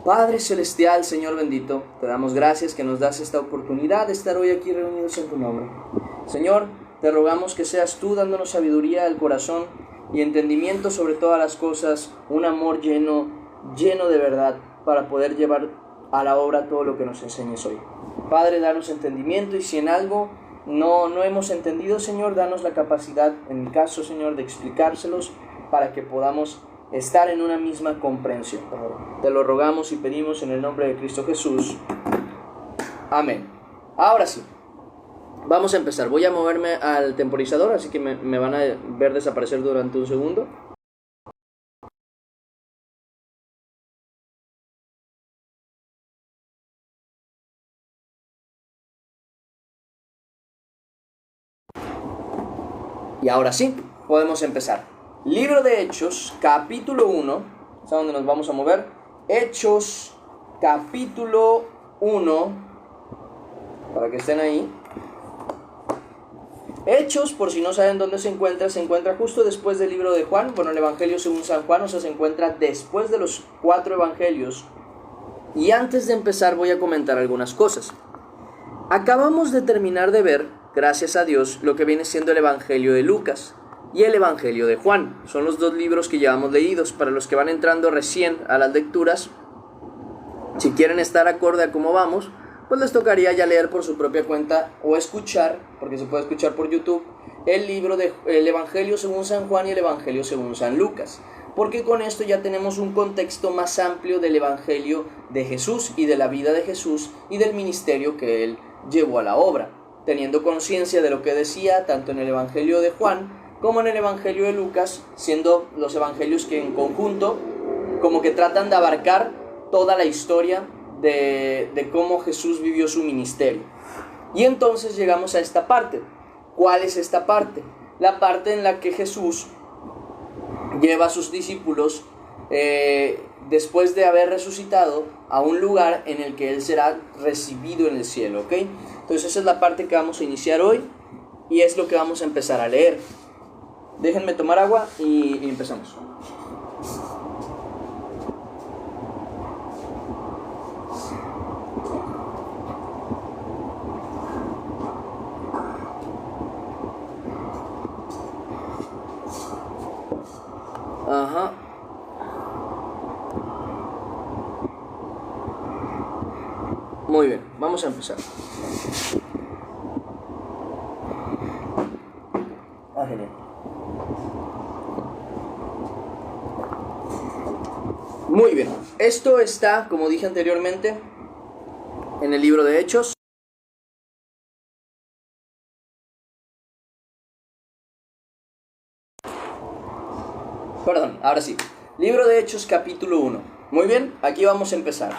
Padre Celestial, Señor bendito, te damos gracias que nos das esta oportunidad de estar hoy aquí reunidos en tu nombre. Señor, te rogamos que seas tú dándonos sabiduría al corazón y entendimiento sobre todas las cosas, un amor lleno de verdad para poder llevar a la obra todo lo que nos enseñes hoy. Padre, danos entendimiento, y si en algo no hemos entendido, Señor, danos la capacidad, en mi caso, Señor, de explicárselos para que podamos estar en una misma comprensión. Te lo rogamos y pedimos en el nombre de Cristo Jesús. Amén. Ahora sí, vamos a empezar. Voy a moverme al temporizador, así que me van a ver desaparecer durante un segundo. Y ahora sí, podemos empezar. Libro de Hechos, capítulo 1. ¿Es a dónde nos vamos a mover? Hechos, capítulo 1. Para que estén ahí. Hechos, por si no saben dónde se encuentra justo después del libro de Juan. Bueno, el Evangelio según San Juan, o sea, se encuentra después de los 4 evangelios. Y antes de empezar voy a comentar algunas cosas. Acabamos de terminar de ver, gracias a Dios, lo que viene siendo el Evangelio de Lucas y el Evangelio de Juan. Son los 2 libros que llevamos leídos. Para los que van entrando recién a las lecturas, si quieren estar acorde a cómo vamos, pues les tocaría ya leer por su propia cuenta o escuchar, porque se puede escuchar por YouTube, el Evangelio según San Juan y el Evangelio según San Lucas, porque con esto ya tenemos un contexto más amplio del Evangelio de Jesús y de la vida de Jesús y del ministerio que él llevó a la obra, teniendo conciencia de lo que decía tanto en el Evangelio de Juan como en el Evangelio de Lucas, siendo los evangelios que en conjunto como que tratan de abarcar toda la historia de cómo Jesús vivió su ministerio. Y entonces llegamos a esta parte. ¿Cuál es esta parte? La parte en la que Jesús lleva a sus discípulos después de haber resucitado a un lugar en el que él será recibido en el cielo, ¿ok? Entonces esa es la parte que vamos a iniciar hoy y es lo que vamos a empezar a leer. Déjenme tomar agua y empezamos. Ajá. Muy bien, vamos a empezar. Genial. Muy bien, esto está, como dije anteriormente, en el libro de Hechos. Perdón, ahora sí. Libro de Hechos, capítulo 1. Muy bien, aquí vamos a empezar.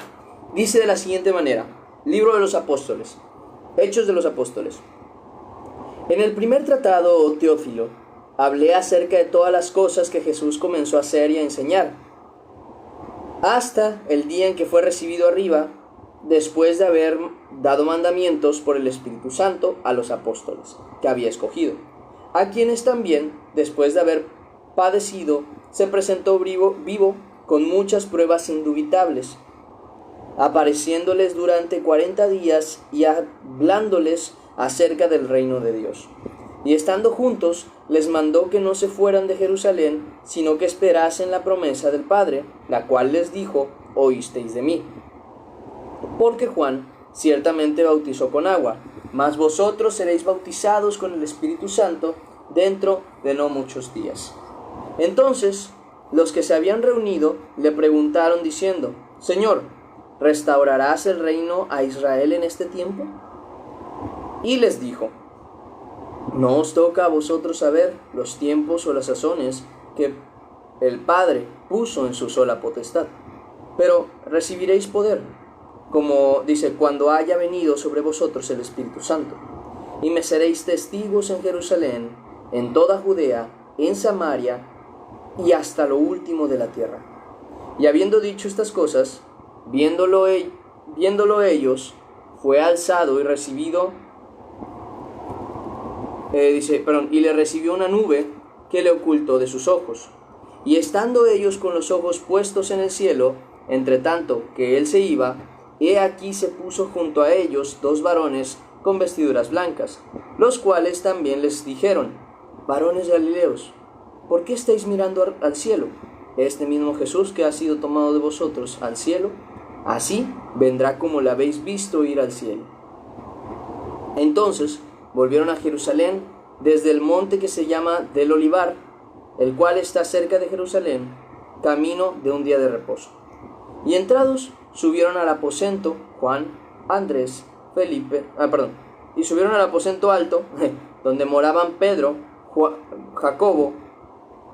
Dice de la siguiente manera: Libro de los Apóstoles. Hechos de los Apóstoles. En el primer tratado, oh Teófilo, hablé acerca de todas las cosas que Jesús comenzó a hacer y a enseñar, hasta el día en que fue recibido arriba, después de haber dado mandamientos por el Espíritu Santo a los apóstoles que había escogido, a quienes también, después de haber padecido, se presentó vivo con muchas pruebas indubitables, apareciéndoles durante 40 días y hablándoles acerca del reino de Dios. Y estando juntos, les mandó que no se fueran de Jerusalén, sino que esperasen la promesa del Padre, la cual les dijo: oísteis de mí. Porque Juan ciertamente bautizó con agua, mas vosotros seréis bautizados con el Espíritu Santo dentro de no muchos días. Entonces, los que se habían reunido le preguntaron diciendo: Señor, ¿restaurarás el reino a Israel en este tiempo? Y les dijo: no os toca a vosotros saber los tiempos o las sazones que el Padre puso en su sola potestad, pero recibiréis poder, como dice, cuando haya venido sobre vosotros el Espíritu Santo, y me seréis testigos en Jerusalén, en toda Judea, en Samaria y hasta lo último de la tierra. Y habiendo dicho estas cosas, viéndolo ellos, fue alzado y recibido y le recibió una nube que le ocultó de sus ojos. Y estando ellos con los ojos puestos en el cielo, Entre tanto que él se iba, he aquí se puso junto a ellos 2 varones con vestiduras blancas, los cuales también les dijeron: varones galileos, ¿por qué estáis mirando al cielo? Este mismo Jesús que ha sido tomado de vosotros al cielo, así vendrá como le habéis visto ir al cielo. Entonces volvieron a Jerusalén desde el monte que se llama del Olivar, el cual está cerca de Jerusalén, camino de un día de reposo. Y entrados, subieron al aposento Juan, Andrés, Felipe, y subieron al aposento alto, donde moraban Pedro, Jacobo,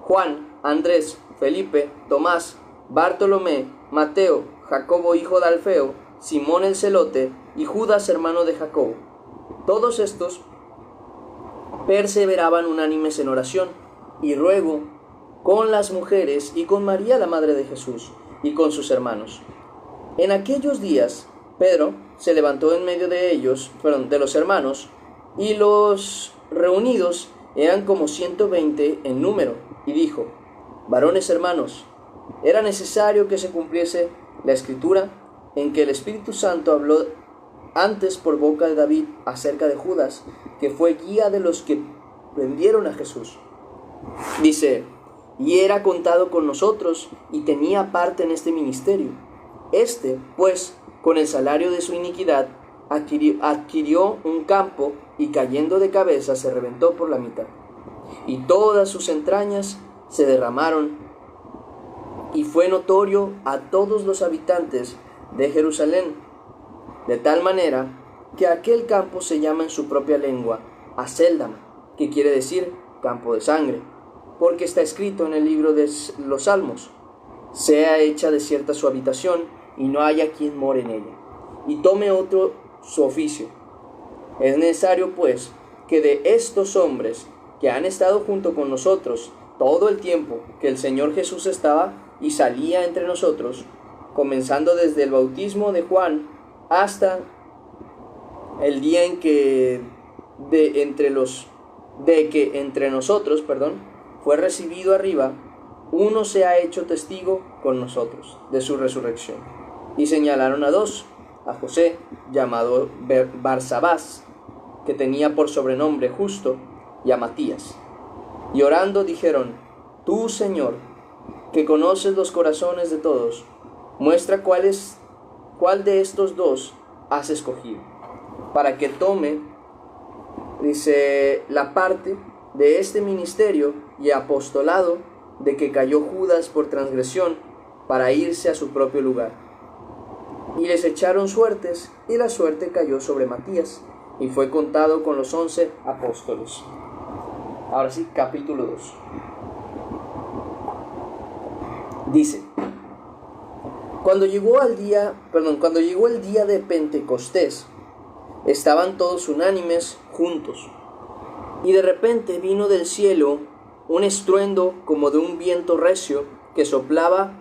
Juan, Andrés, Felipe, Tomás, Bartolomé, Mateo, Jacobo hijo de Alfeo, Simón el celote y Judas hermano de Jacobo. Todos estos perseveraban unánimes en oración y ruego con las mujeres y con María la madre de Jesús y con sus hermanos. En aquellos días Pedro se levantó en medio de ellos, de los hermanos, y los reunidos eran como 120 en número, y dijo: varones hermanos, era necesario que se cumpliese la escritura en que el Espíritu Santo habló antes por boca de David acerca de Judas, que fue guía de los que prendieron a Jesús. Dice: y era contado con nosotros y tenía parte en este ministerio. Este, pues, con el salario de su iniquidad, adquirió un campo y cayendo de cabeza se reventó por la mitad. Y todas sus entrañas se derramaron, y fue notorio a todos los habitantes de Jerusalén, de tal manera que aquel campo se llama en su propia lengua Aceldama, que quiere decir campo de sangre, porque está escrito en el libro de los Salmos: sea hecha desierta su habitación, y no haya quien more en ella, y tome otro su oficio. Es necesario, pues, que de estos hombres que han estado junto con nosotros todo el tiempo que el Señor Jesús estaba y salía entre nosotros, comenzando desde el bautismo de Juan hasta el día en que entre nosotros fue recibido arriba, uno se ha hecho testigo con nosotros de su resurrección. Y señalaron a 2, a José, llamado Barsabás, que tenía por sobrenombre Justo, y a Matías. Y orando dijeron: tú, Señor, que conoces los corazones de todos, muestra cuál de estos 2 has escogido, para que tome, la parte de este ministerio y apostolado de que cayó Judas por transgresión, para irse a su propio lugar. Y les echaron suertes, y la suerte cayó sobre Matías, y fue contado con los 11 apóstoles. Ahora sí, capítulo 2. Dice: cuando llegó el día de Pentecostés, estaban todos unánimes juntos, y de repente vino del cielo un estruendo como de un viento recio que soplaba,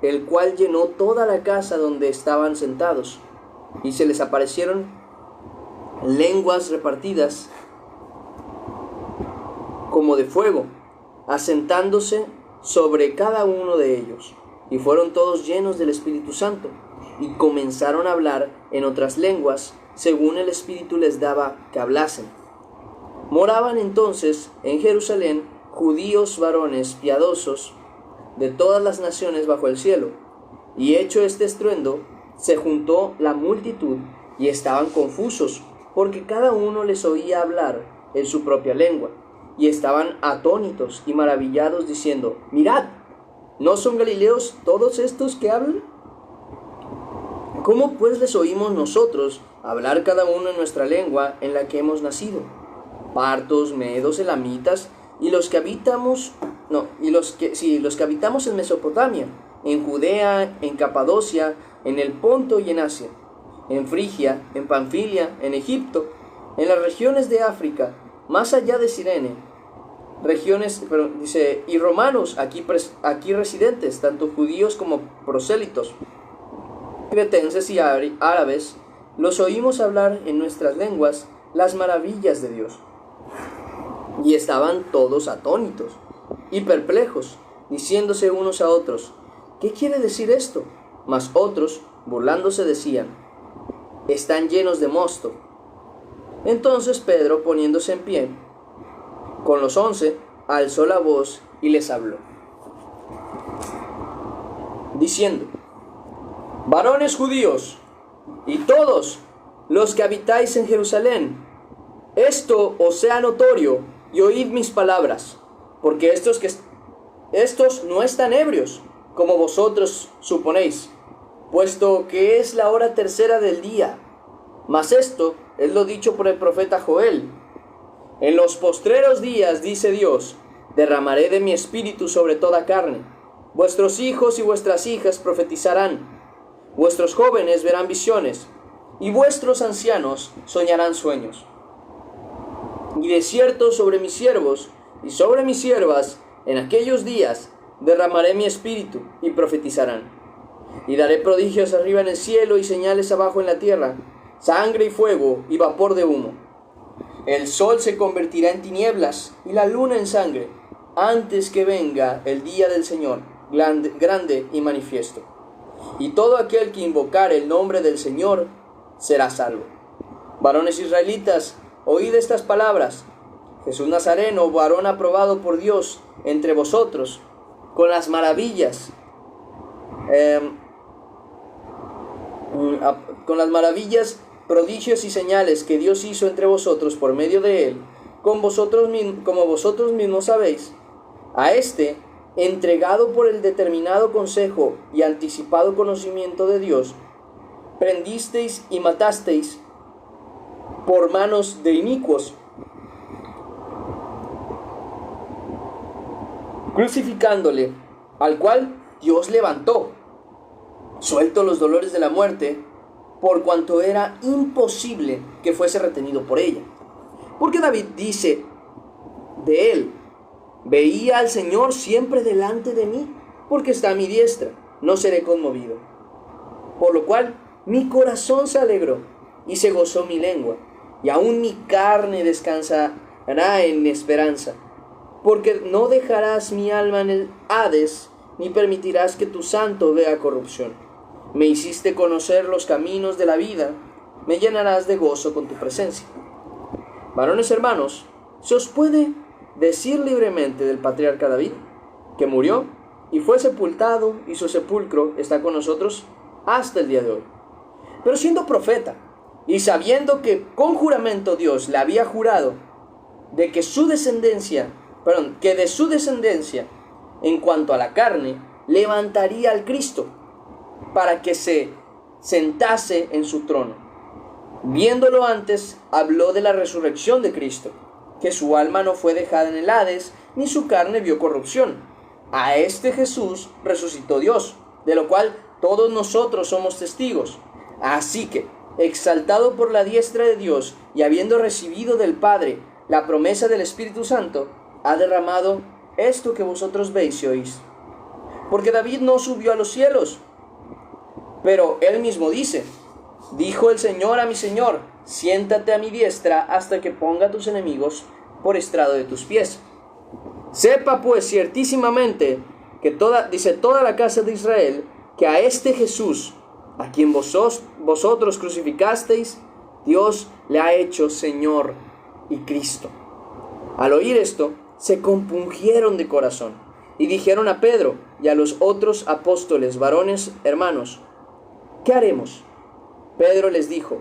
el cual llenó toda la casa donde estaban sentados, y se les aparecieron lenguas repartidas como de fuego, asentándose sobre cada uno de ellos, y fueron todos llenos del Espíritu Santo, y comenzaron a hablar en otras lenguas, según el Espíritu les daba que hablasen. Moraban entonces en Jerusalén judíos varones piadosos de todas las naciones bajo el cielo, y hecho este estruendo, se juntó la multitud, y estaban confusos, porque cada uno les oía hablar en su propia lengua. Y estaban atónitos y maravillados, diciendo: mirad, ¿no son galileos todos estos que hablan? ¿Cómo pues les oímos nosotros hablar cada uno en nuestra lengua en la que hemos nacido? Partos, medos, elamitas, y los que habitamos en Mesopotamia, en Judea, en Capadocia, en el Ponto y en Asia, en Frigia, en Panfilia, en Egipto, en las regiones de África, más allá de Cirene, y romanos aquí residentes, tanto judíos como prosélitos, cretenses y árabes, los oímos hablar en nuestras lenguas las maravillas de Dios. Y estaban todos atónitos y perplejos, diciéndose unos a otros: ¿qué quiere decir esto? Mas otros, burlándose, decían: están llenos de mosto. Entonces Pedro, poniéndose en pie, con los 11, alzó la voz y les habló, diciendo: varones judíos, y todos los que habitáis en Jerusalén, esto os sea notorio, y oíd mis palabras, porque estos no están ebrios, como vosotros suponéis, puesto que es la hora tercera del día. Mas esto es lo dicho por el profeta Joel: en los postreros días, dice Dios, derramaré de mi espíritu sobre toda carne. Vuestros hijos y vuestras hijas profetizarán, vuestros jóvenes verán visiones, y vuestros ancianos soñarán sueños. Y de cierto sobre mis siervos y sobre mis siervas en aquellos días derramaré mi espíritu, y profetizarán. Y daré prodigios arriba en el cielo y señales abajo en la tierra, sangre y fuego y vapor de humo. El sol se convertirá en tinieblas y la luna en sangre, antes que venga el día del Señor, grande y manifiesto. Y todo aquel que invocare el nombre del Señor será salvo. Varones israelitas, oíd estas palabras: Jesús Nazareno, varón aprobado por Dios entre vosotros, con las maravillas, prodigios y señales que Dios hizo entre vosotros por medio de él, como vosotros mismos sabéis. A este, entregado por el determinado consejo y anticipado conocimiento de Dios, prendisteis y matasteis por manos de inicuos, crucificándole, al cual Dios levantó, suelto los dolores de la muerte, por cuanto era imposible que fuese retenido por ella. Porque David dice de él: veía al Señor siempre delante de mí, porque está a mi diestra, no seré conmovido. Por lo cual mi corazón se alegró y se gozó mi lengua, y aún mi carne descansará en esperanza, porque no dejarás mi alma en el Hades, ni permitirás que tu santo vea corrupción. Me hiciste conocer los caminos de la vida, me llenarás de gozo con tu presencia. Varones hermanos, ¿se os puede decir libremente del patriarca David, que murió y fue sepultado, y su sepulcro está con nosotros hasta el día de hoy? Pero siendo profeta, y sabiendo que con juramento Dios le había jurado de que de su descendencia, en cuanto a la carne, levantaría al Cristo, para que se sentase en su trono. Viéndolo antes, habló de la resurrección de Cristo, que su alma no fue dejada en el Hades, ni su carne vio corrupción. A este Jesús resucitó Dios, de lo cual todos nosotros somos testigos. Así que, exaltado por la diestra de Dios, y habiendo recibido del Padre la promesa del Espíritu Santo, ha derramado esto que vosotros veis y oís. Porque David no subió a los cielos, pero él mismo dice: dijo el Señor a mi Señor, siéntate a mi diestra hasta que ponga a tus enemigos por estrado de tus pies. Sepa pues ciertísimamente que toda la casa de Israel, que a este Jesús, a quien vosotros crucificasteis, Dios le ha hecho Señor y Cristo. Al oír esto, se compungieron de corazón y dijeron a Pedro y a los otros apóstoles: varones hermanos, ¿qué haremos? Pedro les dijo: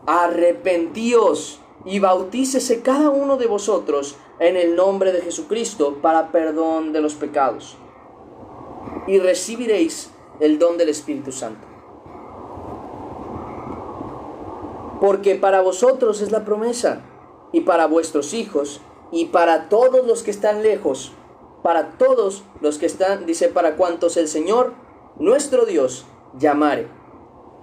arrepentíos y bautícese cada uno de vosotros en el nombre de Jesucristo para perdón de los pecados, y recibiréis el don del Espíritu Santo. Porque para vosotros es la promesa, y para vuestros hijos, y para todos los que están lejos, para todos los que están, dice, para cuantos el Señor, nuestro Dios, llamare.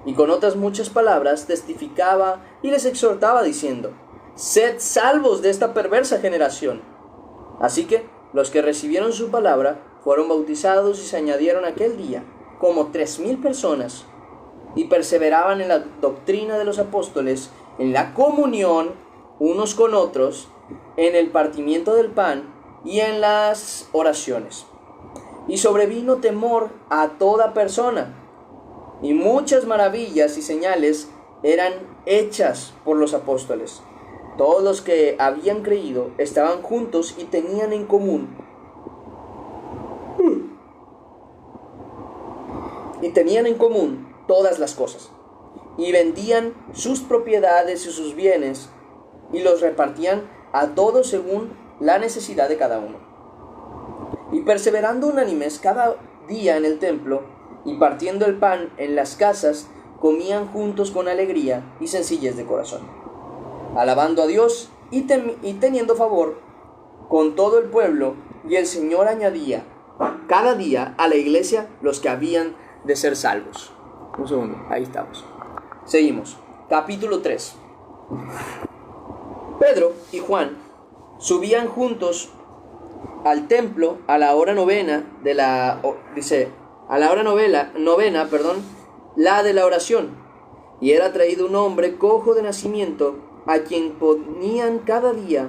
Y con otras muchas palabras testificaba y les exhortaba diciendo: sed salvos de esta perversa generación. Así que los que recibieron su palabra fueron bautizados, y se añadieron aquel día como 3,000 personas, y perseveraban en la doctrina de los apóstoles, en la comunión unos con otros, en el partimiento del pan y en las oraciones. Y sobrevino temor a toda persona, y muchas maravillas y señales eran hechas por los apóstoles. Todos los que habían creído estaban juntos y tenían en común todas las cosas, y vendían sus propiedades y sus bienes y los repartían a todos según la necesidad de cada uno. Y perseverando unánimes cada día en el templo y partiendo el pan en las casas, comían juntos con alegría y sencillez de corazón, alabando a Dios y teniendo favor con todo el pueblo, y el Señor añadía cada día a la iglesia los que habían de ser salvos. Un segundo, ahí estamos. Seguimos. Capítulo 3. Pedro y Juan subían juntos al templo a la hora novena la de la oración. Y era traído un hombre cojo de nacimiento, a quien ponían cada día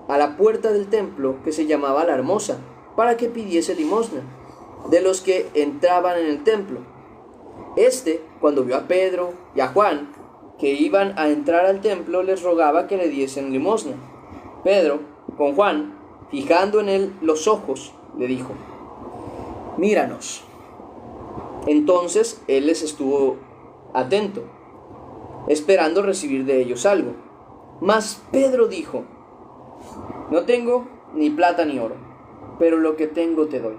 a la puerta del templo, que se llamaba La Hermosa, para que pidiese limosna de los que entraban en el templo. Cuando vio a Pedro y a Juan que iban a entrar al templo, les rogaba que le diesen limosna. Pedro, con Juan, fijando en él los ojos, le dijo: míranos. Entonces él les estuvo atento, esperando recibir de ellos algo. Mas Pedro dijo: no tengo ni plata ni oro, pero lo que tengo te doy.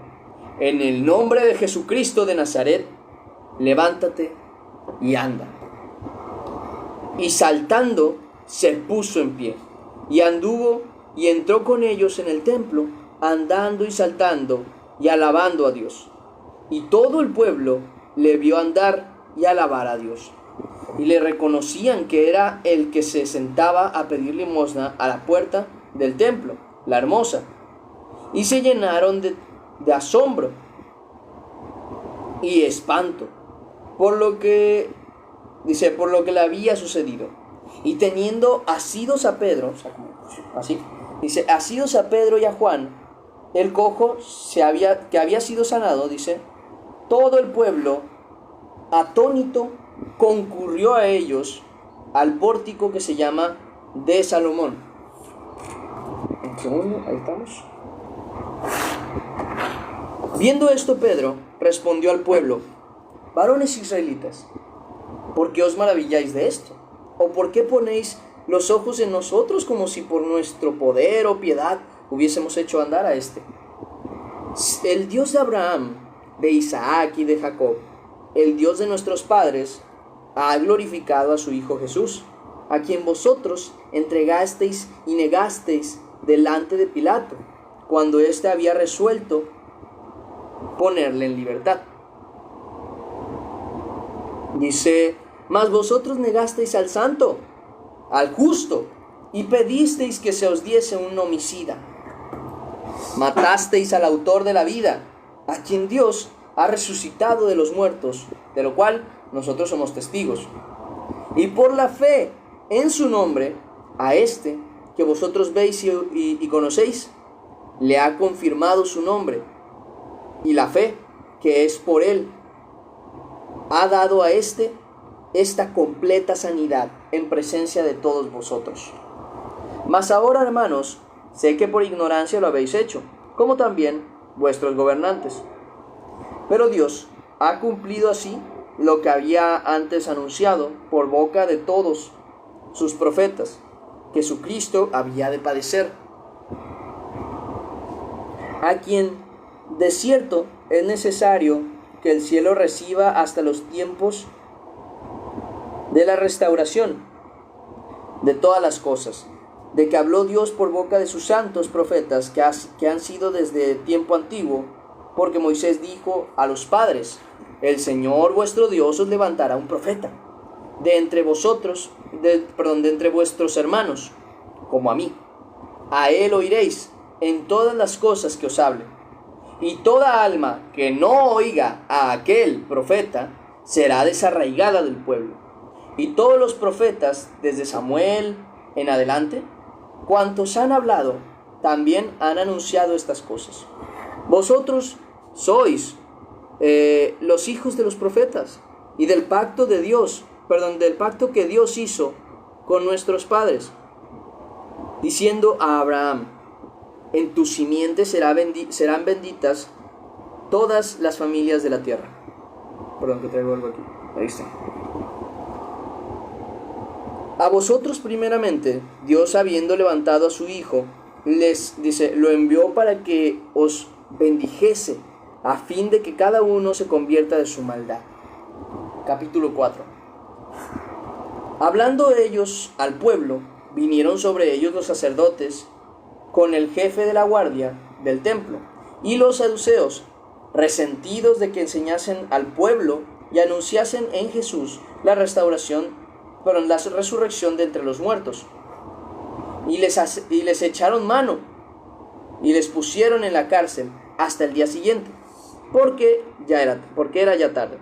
En el nombre de Jesucristo de Nazaret, levántate y anda. Y saltando, se puso en pie, y anduvo y entró con ellos en el templo, andando y saltando y alabando a Dios. Y todo el pueblo le vio andar y alabar a Dios, y le reconocían que era el que se sentaba a pedir limosna a la puerta del templo, La Hermosa, y se llenaron de asombro y espanto por lo que le había sucedido. Y teniendo asidos a Pedro, asidos a Pedro y a Juan, el cojo que había sido sanado, todo el pueblo, atónito, concurrió a ellos al pórtico que se llama de Salomón. Un segundo, ahí estamos. Viendo esto, Pedro respondió al pueblo: varones israelitas, ¿por qué os maravilláis de esto? ¿O por qué ponéis los ojos en nosotros como si por nuestro poder o piedad hubiésemos hecho andar a este? El Dios de Abraham, de Isaac y de Jacob, el Dios de nuestros padres, ha glorificado a su Hijo Jesús, a quien vosotros entregasteis y negasteis delante de Pilato, cuando éste había resuelto ponerle en libertad. Mas vosotros negasteis al santo, al justo, y pedisteis que se os diese un homicida. Matasteis al autor de la vida, a quien Dios ha resucitado de los muertos, de lo cual nosotros somos testigos. Y por la fe en su nombre, a este que vosotros veis y conocéis, le ha confirmado su nombre. Y la fe que es por él ha dado a esta completa sanidad en presencia de todos vosotros. Mas ahora, hermanos, sé que por ignorancia lo habéis hecho, como también vuestros gobernantes. Pero Dios ha cumplido así lo que había antes anunciado por boca de todos sus profetas, que su Cristo había de padecer, a quien de cierto es necesario que el cielo reciba hasta los tiempos de la restauración de todas las cosas, de que habló Dios por boca de sus santos profetas que han sido desde tiempo antiguo, porque Moisés dijo a los padres: el Señor vuestro Dios os levantará un profeta de entre vosotros, de entre vuestros hermanos, como a mí. A él oiréis en todas las cosas que os hable. Y toda alma que no oiga a aquel profeta será desarraigada del pueblo. Y todos los profetas, desde Samuel en adelante, cuantos han hablado, también han anunciado estas cosas. Vosotros sois los hijos de los profetas y del pacto de Dios, del pacto que Dios hizo con nuestros padres, diciendo a Abraham: en tu simiente serán benditas todas las familias de la tierra. Perdón, que traigo algo aquí. Ahí está. A vosotros primeramente, Dios, habiendo levantado a su Hijo, les dice, lo envió para que os bendijese, a fin de que cada uno se convierta de su maldad. Capítulo 4. Hablando ellos al pueblo, vinieron sobre ellos los sacerdotes con el jefe de la guardia del templo y los saduceos, resentidos de que enseñasen al pueblo y anunciasen en Jesús la resurrección de entre los muertos. Y les echaron mano y les pusieron en la cárcel hasta el día siguiente, porque era ya tarde.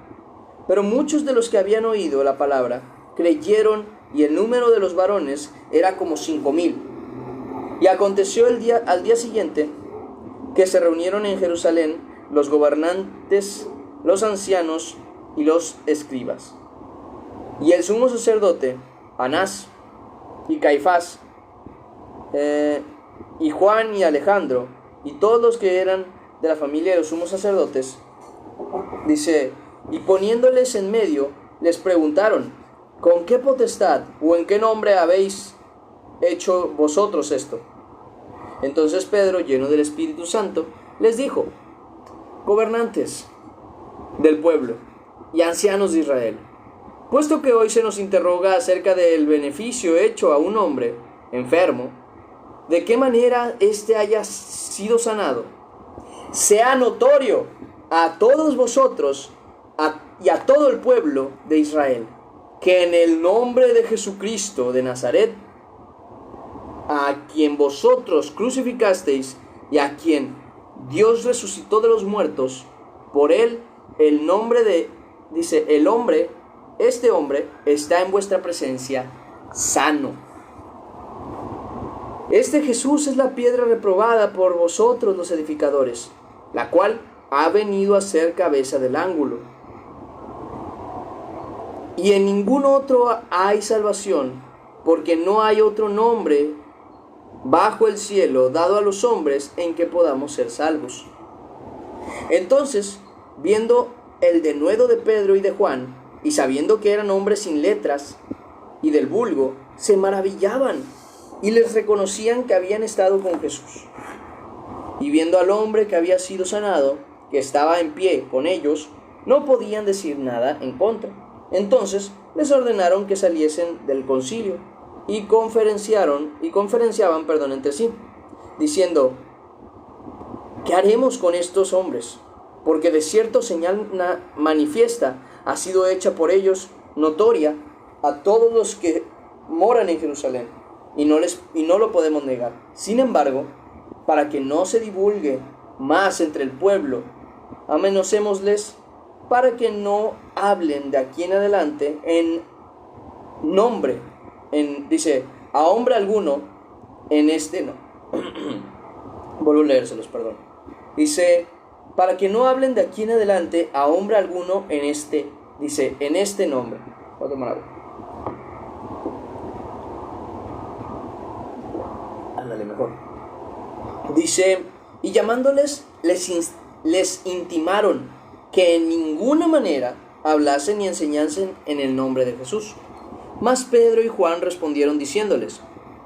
Pero muchos de los que habían oído la palabra creyeron, y el número de los varones era como 5,000. Y aconteció al día siguiente que se reunieron en Jerusalén los gobernantes, los ancianos y los escribas, y el sumo sacerdote Anás y Caifás, y Juan y Alejandro, y todos los que eran de la familia de los sumos sacerdotes. Dice, y poniéndoles en medio, les preguntaron: ¿con qué potestad o en qué nombre habéis hecho vosotros esto? Entonces Pedro, lleno del Espíritu Santo, les dijo: gobernantes del pueblo y ancianos de Israel, puesto que hoy se nos interroga acerca del beneficio hecho a un hombre enfermo, de qué manera éste haya sido sanado, sea notorio a todos vosotros y a todo el pueblo de Israel, que en el nombre de Jesucristo de Nazaret, a quien vosotros crucificasteis y a quien Dios resucitó de los muertos, por él este hombre está en vuestra presencia sano. Este Jesús es la piedra reprobada por vosotros los edificadores, la cual ha venido a ser cabeza del ángulo. Y en ningún otro hay salvación, porque no hay otro nombre bajo el cielo dado a los hombres en que podamos ser salvos. Entonces, viendo el denuedo de Pedro y de Juan, y sabiendo que eran hombres sin letras y del vulgo, se maravillaban y les reconocían que habían estado con Jesús. Y viendo al hombre que había sido sanado, que estaba en pie con ellos, no podían decir nada en contra. Entonces les ordenaron que saliesen del concilio y conferenciaban entre sí, diciendo: ¿qué haremos con estos hombres? Porque de cierto señal manifiesta ha sido hecha por ellos, notoria a todos los que moran en Jerusalén, y no lo podemos negar. Sin embargo, para que no se divulgue más entre el pueblo, amenacémosles para que no hablen de aquí en adelante a hombre alguno en este no. Vuelvo a leérselos, perdón. Dice, para que no hablen de aquí en adelante a hombre alguno en este nombre. Voy a tomar agua. Ándale, mejor. Dice, y llamándoles, les intimaron que en ninguna manera hablasen ni enseñasen en el nombre de Jesús. Mas Pedro y Juan respondieron diciéndoles: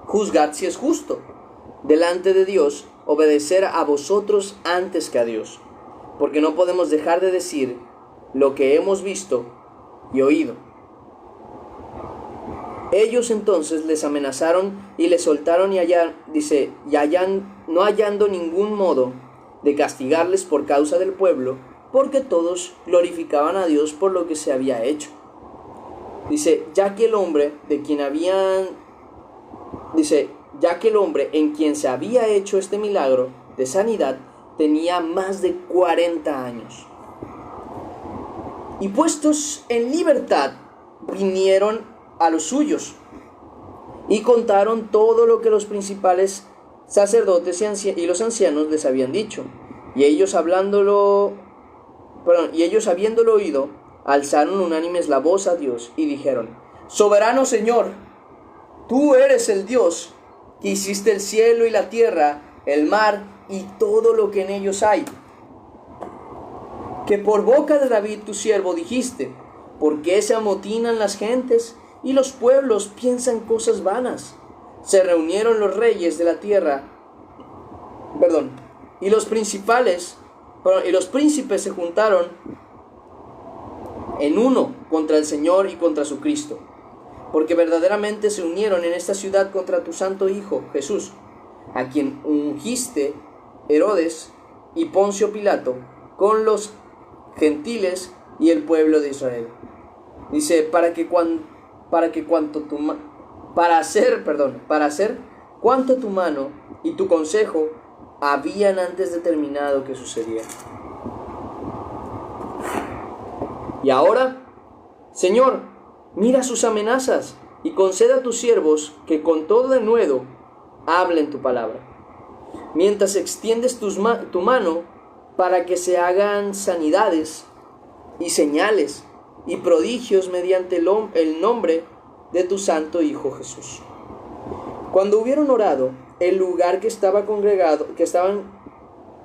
juzgad si es justo delante de Dios obedecer a vosotros antes que a Dios, porque no podemos dejar de decir lo que hemos visto y oído. Ellos entonces les amenazaron y les soltaron no hallando ningún modo de castigarles por causa del pueblo, porque todos glorificaban a Dios por lo que se había hecho. Dice, ya que el hombre en quien se había hecho este milagro de sanidad tenía más de 40 años. Y puestos en libertad, vinieron a los suyos y contaron todo lo que los principales sacerdotes y los ancianos les habían dicho. Y ellos habiéndolo oído, alzaron unánimes la voz a Dios y dijeron: Soberano Señor, tú eres el Dios que hiciste el cielo y la tierra, el mar y todo lo que en ellos hay. Que por boca de David tu siervo dijiste: ¿por qué se amotinan las gentes y los pueblos piensan cosas vanas? Se reunieron los reyes de la tierra, y los príncipes se juntaron en uno contra el Señor y contra su Cristo, porque verdaderamente se unieron en esta ciudad contra tu santo Hijo, Jesús, a quien ungiste Herodes y Poncio Pilato con los gentiles y el pueblo de Israel. Dice, para hacer cuanto tu mano y tu consejo habían antes determinado que sucediera. Y ahora, Señor, mira sus amenazas y conceda a tus siervos que con todo denuedo hablen tu palabra, mientras extiendes tu mano para que se hagan sanidades y señales y prodigios mediante el nombre de tu santo Hijo Jesús. Cuando hubieron orado, el lugar que estaban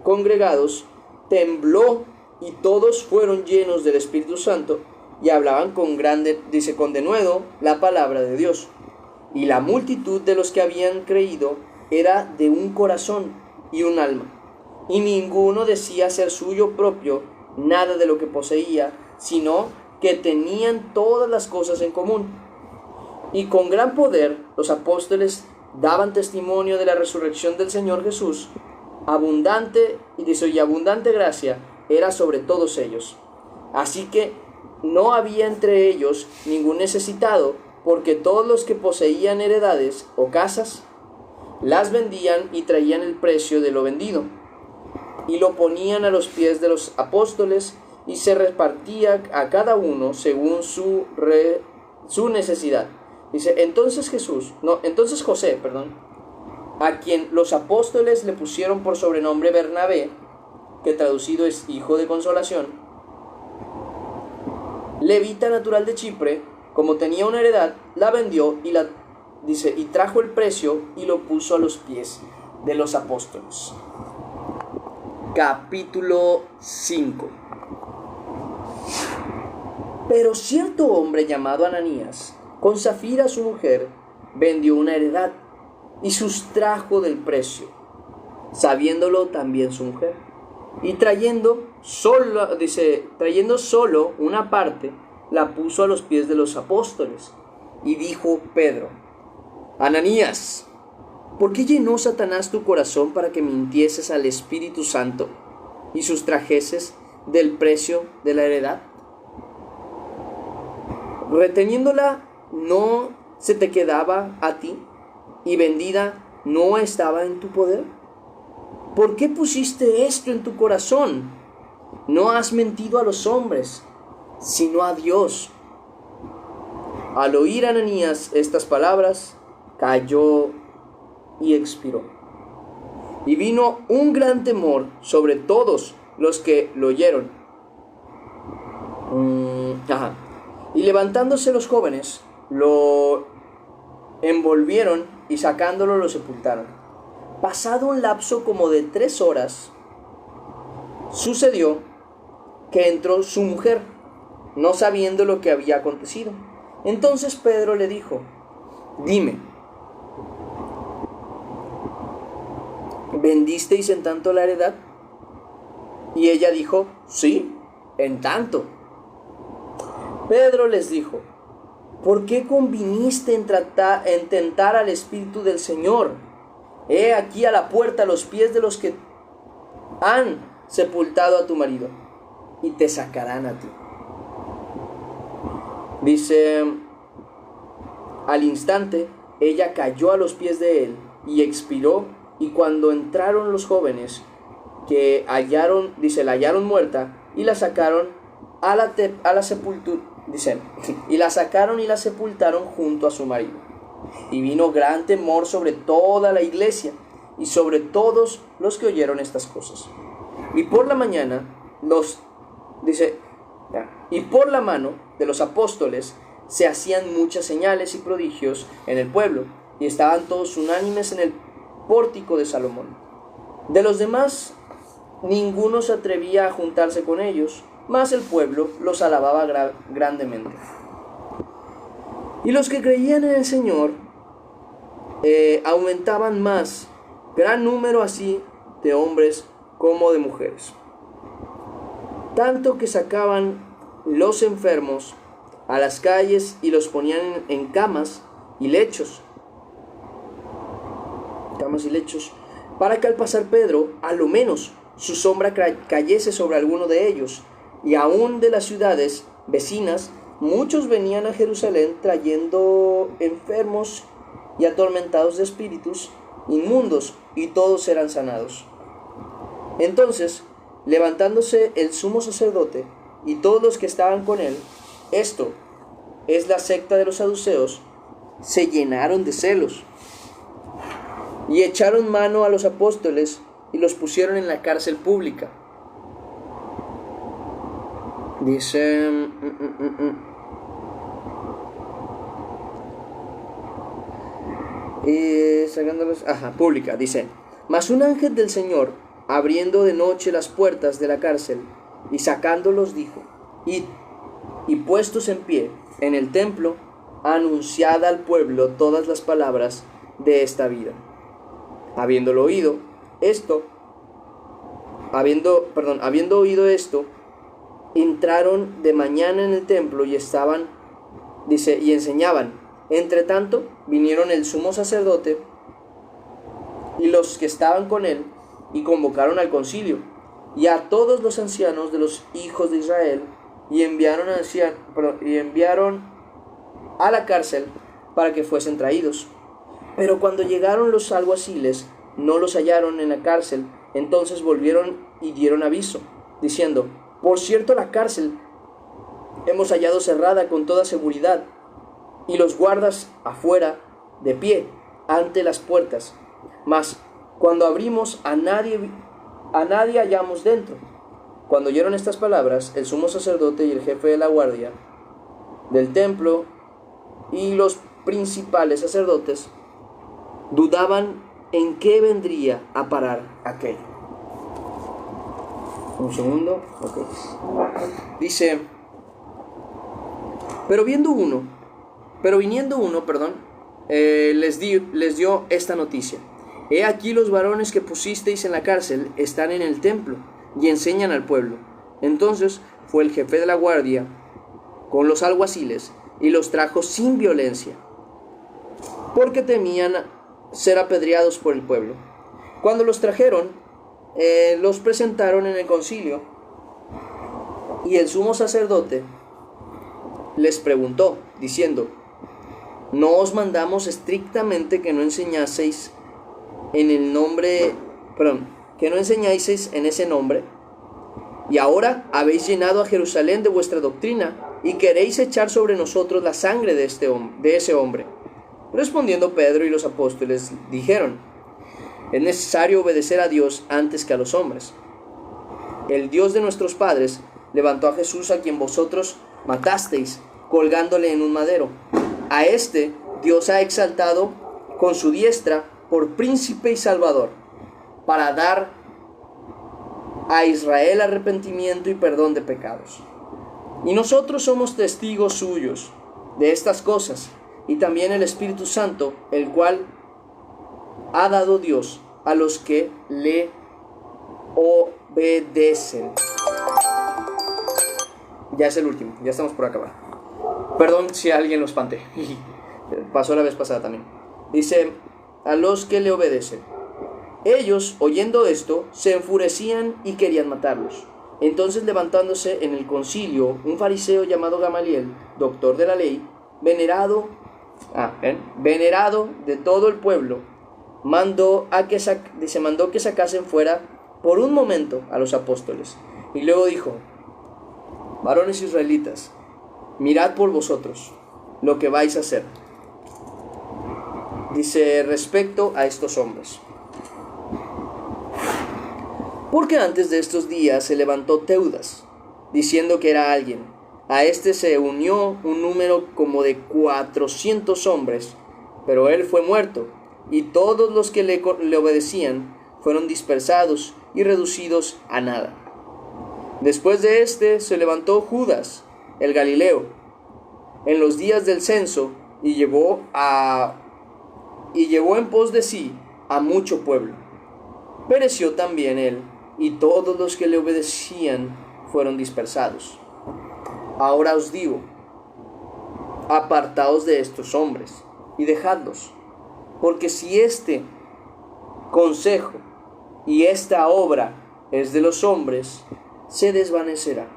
congregados tembló, y todos fueron llenos del Espíritu Santo y hablaban con denuedo la palabra de Dios. Y la multitud de los que habían creído era de un corazón y un alma, y ninguno decía ser suyo propio nada de lo que poseía, sino que tenían todas las cosas en común. Y con gran poder los apóstoles daban testimonio de la resurrección del Señor Jesús, abundante gracia era sobre todos ellos. Así que no había entre ellos ningún necesitado, porque todos los que poseían heredades o casas las vendían y traían el precio de lo vendido y lo ponían a los pies de los apóstoles, y se repartía a cada uno según su necesidad. Dice, entonces José, a quien los apóstoles le pusieron por sobrenombre Bernabé, que traducido es hijo de consolación, levita natural de Chipre, como tenía una heredad, la vendió y trajo el precio y lo puso a los pies de los apóstoles. Capítulo 5. Pero cierto hombre llamado Ananías, con Safira su mujer, vendió una heredad y sustrajo del precio, sabiéndolo también su mujer. Y trayendo solo una parte, la puso a los pies de los apóstoles. Y dijo Pedro: Ananías, ¿por qué llenó Satanás tu corazón para que mintieses al Espíritu Santo y sustrajeses del precio de la heredad? Reteniéndola no se te quedaba a ti, y vendida no estaba en tu poder. ¿Por qué pusiste esto en tu corazón? No has mentido a los hombres, sino a Dios. Al oír Ananías estas palabras, cayó y expiró. Y vino un gran temor sobre todos los que lo oyeron. Y levantándose los jóvenes, lo envolvieron y sacándolo lo sepultaron. Pasado un lapso como de 3 horas, sucedió que entró su mujer, no sabiendo lo que había acontecido. Entonces Pedro le dijo: Dime, ¿vendisteis en tanto la heredad? Y ella dijo: Sí, en tanto. Pedro les dijo: ¿por qué conviniste en tentar al Espíritu del Señor? He aquí a la puerta los pies de los que han sepultado a tu marido, y te sacarán a ti. Dice, al instante ella cayó a los pies de él y expiró, y cuando entraron los jóvenes que la hallaron muerta, y la sacaron a la sepultura, y la sacaron y la sepultaron junto a su marido. Y vino gran temor sobre toda la iglesia y sobre todos los que oyeron estas cosas. Y por la mañana Y por la mano de los apóstoles se hacían muchas señales y prodigios en el pueblo, y estaban todos unánimes en el pórtico de Salomón. De los demás, ninguno se atrevía a juntarse con ellos, mas el pueblo los alababa grandemente. Y los que creían en el Señor aumentaban más, gran número así de hombres como de mujeres. Tanto que sacaban los enfermos a las calles y los ponían en camas y lechos, para que al pasar Pedro, a lo menos su sombra cayese sobre alguno de ellos. Y aún de las ciudades vecinas, muchos venían a Jerusalén trayendo enfermos y atormentados de espíritus inmundos, y todos eran sanados. Entonces, levantándose el sumo sacerdote y todos los que estaban con él, esto es la secta de los saduceos, se llenaron de celos y echaron mano a los apóstoles y los pusieron en la cárcel pública. Dice pública, dice: mas un ángel del Señor, abriendo de noche las puertas de la cárcel y sacándolos, dijo: id, y puestos en pie en el templo, anunciad al pueblo todas las palabras de esta vida. Habiendo oído esto, entraron de mañana en el templo y y enseñaban. Entre tanto, vinieron el sumo sacerdote y los que estaban con él, y convocaron al concilio y a todos los ancianos de los hijos de Israel, y enviaron a la cárcel para que fuesen traídos. Pero cuando llegaron los alguaciles, no los hallaron en la cárcel. Entonces volvieron y dieron aviso, diciendo: por cierto, la cárcel hemos hallado cerrada con toda seguridad, y los guardas afuera, de pie, ante las puertas. Mas cuando abrimos, a nadie hallamos dentro. Cuando oyeron estas palabras, el sumo sacerdote y el jefe de la guardia del templo y los principales sacerdotes dudaban en qué vendría a parar aquello. Un segundo. Okay. Dice: pero viniendo uno, les dio esta noticia: he aquí los varones que pusisteis en la cárcel están en el templo y enseñan al pueblo. Entonces fue el jefe de la guardia con los alguaciles y los trajo sin violencia, porque temían ser apedreados por el pueblo. Cuando los trajeron, los presentaron en el concilio, y el sumo sacerdote les preguntó, diciendo: ¿no os mandamos estrictamente que no enseñaseis que no enseñáis en ese nombre? Y ahora habéis llenado a Jerusalén de vuestra doctrina, y queréis echar sobre nosotros la sangre de ese hombre. Respondiendo Pedro y los apóstoles dijeron: es necesario obedecer a Dios antes que a los hombres. El Dios de nuestros padres levantó a Jesús, a quien vosotros matasteis, colgándole en un madero. A este Dios ha exaltado con su diestra por príncipe y salvador, para dar a Israel arrepentimiento y perdón de pecados. Y nosotros somos testigos suyos de estas cosas, y también el Espíritu Santo, el cual ha dado Dios a los que le obedecen. Ya es el último, ya estamos por acabar. Perdón si a alguien lo espanté. Pasó la vez pasada también. Dice: a los que le obedecen. Ellos, oyendo esto, se enfurecían y querían matarlos. Entonces, levantándose en el concilio un fariseo llamado Gamaliel, doctor de la ley, venerado de todo el pueblo, mandó que sacasen fuera por un momento a los apóstoles. Y luego dijo: varones israelitas, mirad por vosotros lo que vais a hacer. Dice respecto a estos hombres: porque antes de estos días se levantó Teudas, diciendo que era alguien, A este se unió un número como de 400 hombres, pero él fue muerto, y todos los que le obedecían fueron dispersados y reducidos a nada. Después de este se levantó Judas, el Galileo, en los días del censo, y llevó en pos de sí a mucho pueblo. Pereció también él, y todos los que le obedecían fueron dispersados. Ahora os digo, apartaos de estos hombres y dejadlos, porque si este consejo y esta obra es de los hombres, se desvanecerá.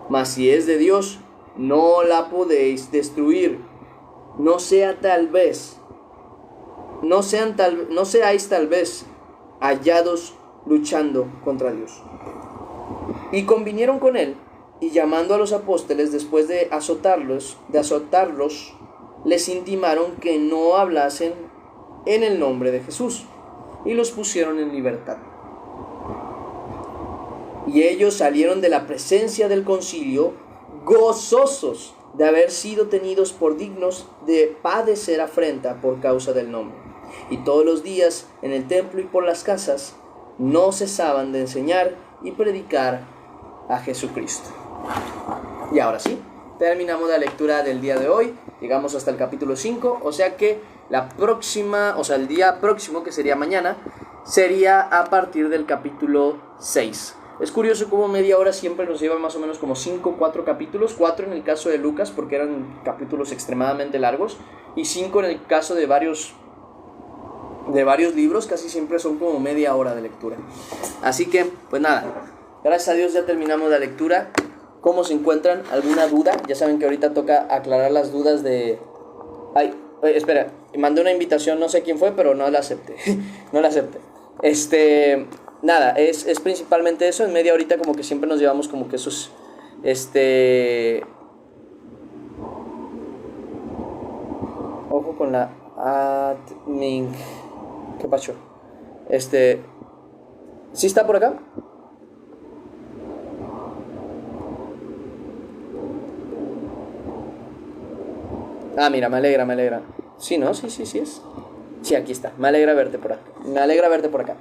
Mas si es de Dios, no la podéis destruir. No seáis tal vez hallados luchando contra Dios. Y convinieron con él, y llamando a los apóstoles después de azotarlos, les intimaron que no hablasen en el nombre de Jesús, y los pusieron en libertad. Y ellos salieron de la presencia del concilio gozosos de haber sido tenidos por dignos de padecer afrenta por causa del nombre. Y todos los días en el templo y por las casas no cesaban de enseñar y predicar a Jesucristo. Y ahora sí, terminamos la lectura del día de hoy. Llegamos hasta el capítulo 5, o sea que el día próximo, que sería mañana, sería a partir del capítulo 6. Es curioso cómo media hora siempre nos lleva más o menos como 4 capítulos, 4 en el caso de Lucas porque eran capítulos extremadamente largos, y 5 en el caso de varios libros, casi siempre son como media hora de lectura. Así que, pues nada, gracias a Dios ya terminamos la lectura. ¿Cómo se encuentran? ¿Alguna duda? Ya saben que ahorita toca aclarar las dudas de... espera, mandé una invitación, no sé quién fue, pero no la acepté. No la acepté. Nada, es principalmente eso. En media horita como que siempre nos llevamos como que esos... Ojo con la admin. ¿Qué pasó? ¿Sí está por acá? Ah, mira, me alegra. Sí, ¿no? Sí es. Sí, aquí está. Me alegra verte por acá.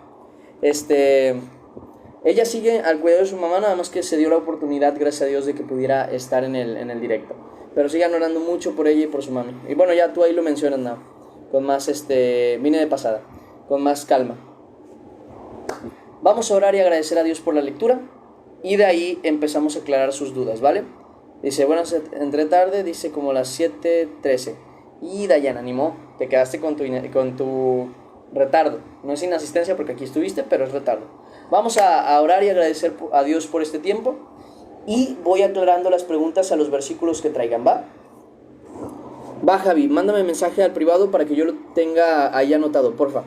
Ella sigue al cuidado de su mamá, nada más que se dio la oportunidad, gracias a Dios, de que pudiera estar en el directo. Pero sigan orando mucho por ella y por su mami. Y bueno, ya tú ahí lo mencionas, ¿no? Con más, vine de pasada, con más calma. Vamos a orar y agradecer a Dios por la lectura, y de ahí empezamos a aclarar sus dudas, ¿vale? Dice, bueno, entré tarde, dice como las 7:13. Y Dayana, animó, te quedaste con tu retardo. No es inasistencia porque aquí estuviste, pero es retardo. Vamos a orar y agradecer a Dios por este tiempo, y voy aclarando las preguntas a los versículos que traigan, ¿va? Va, Javi, mándame mensaje al privado para que yo lo tenga ahí anotado, porfa.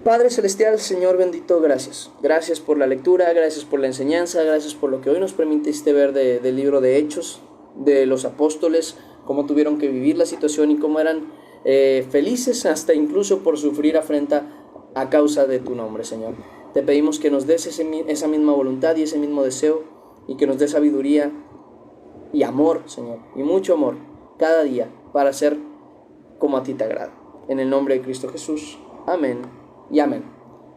Padre Celestial, Señor bendito, gracias. Gracias por la lectura, gracias por la enseñanza, gracias por lo que hoy nos permitiste ver del libro de Hechos, de los apóstoles, cómo tuvieron que vivir la situación y cómo eran felices hasta incluso por sufrir afrenta a causa de tu nombre, Señor. Te pedimos que nos des esa misma voluntad y ese mismo deseo, y que nos des sabiduría y amor, Señor, y mucho amor cada día para ser como a ti te agrada. En el nombre de Cristo Jesús. Amén y amén.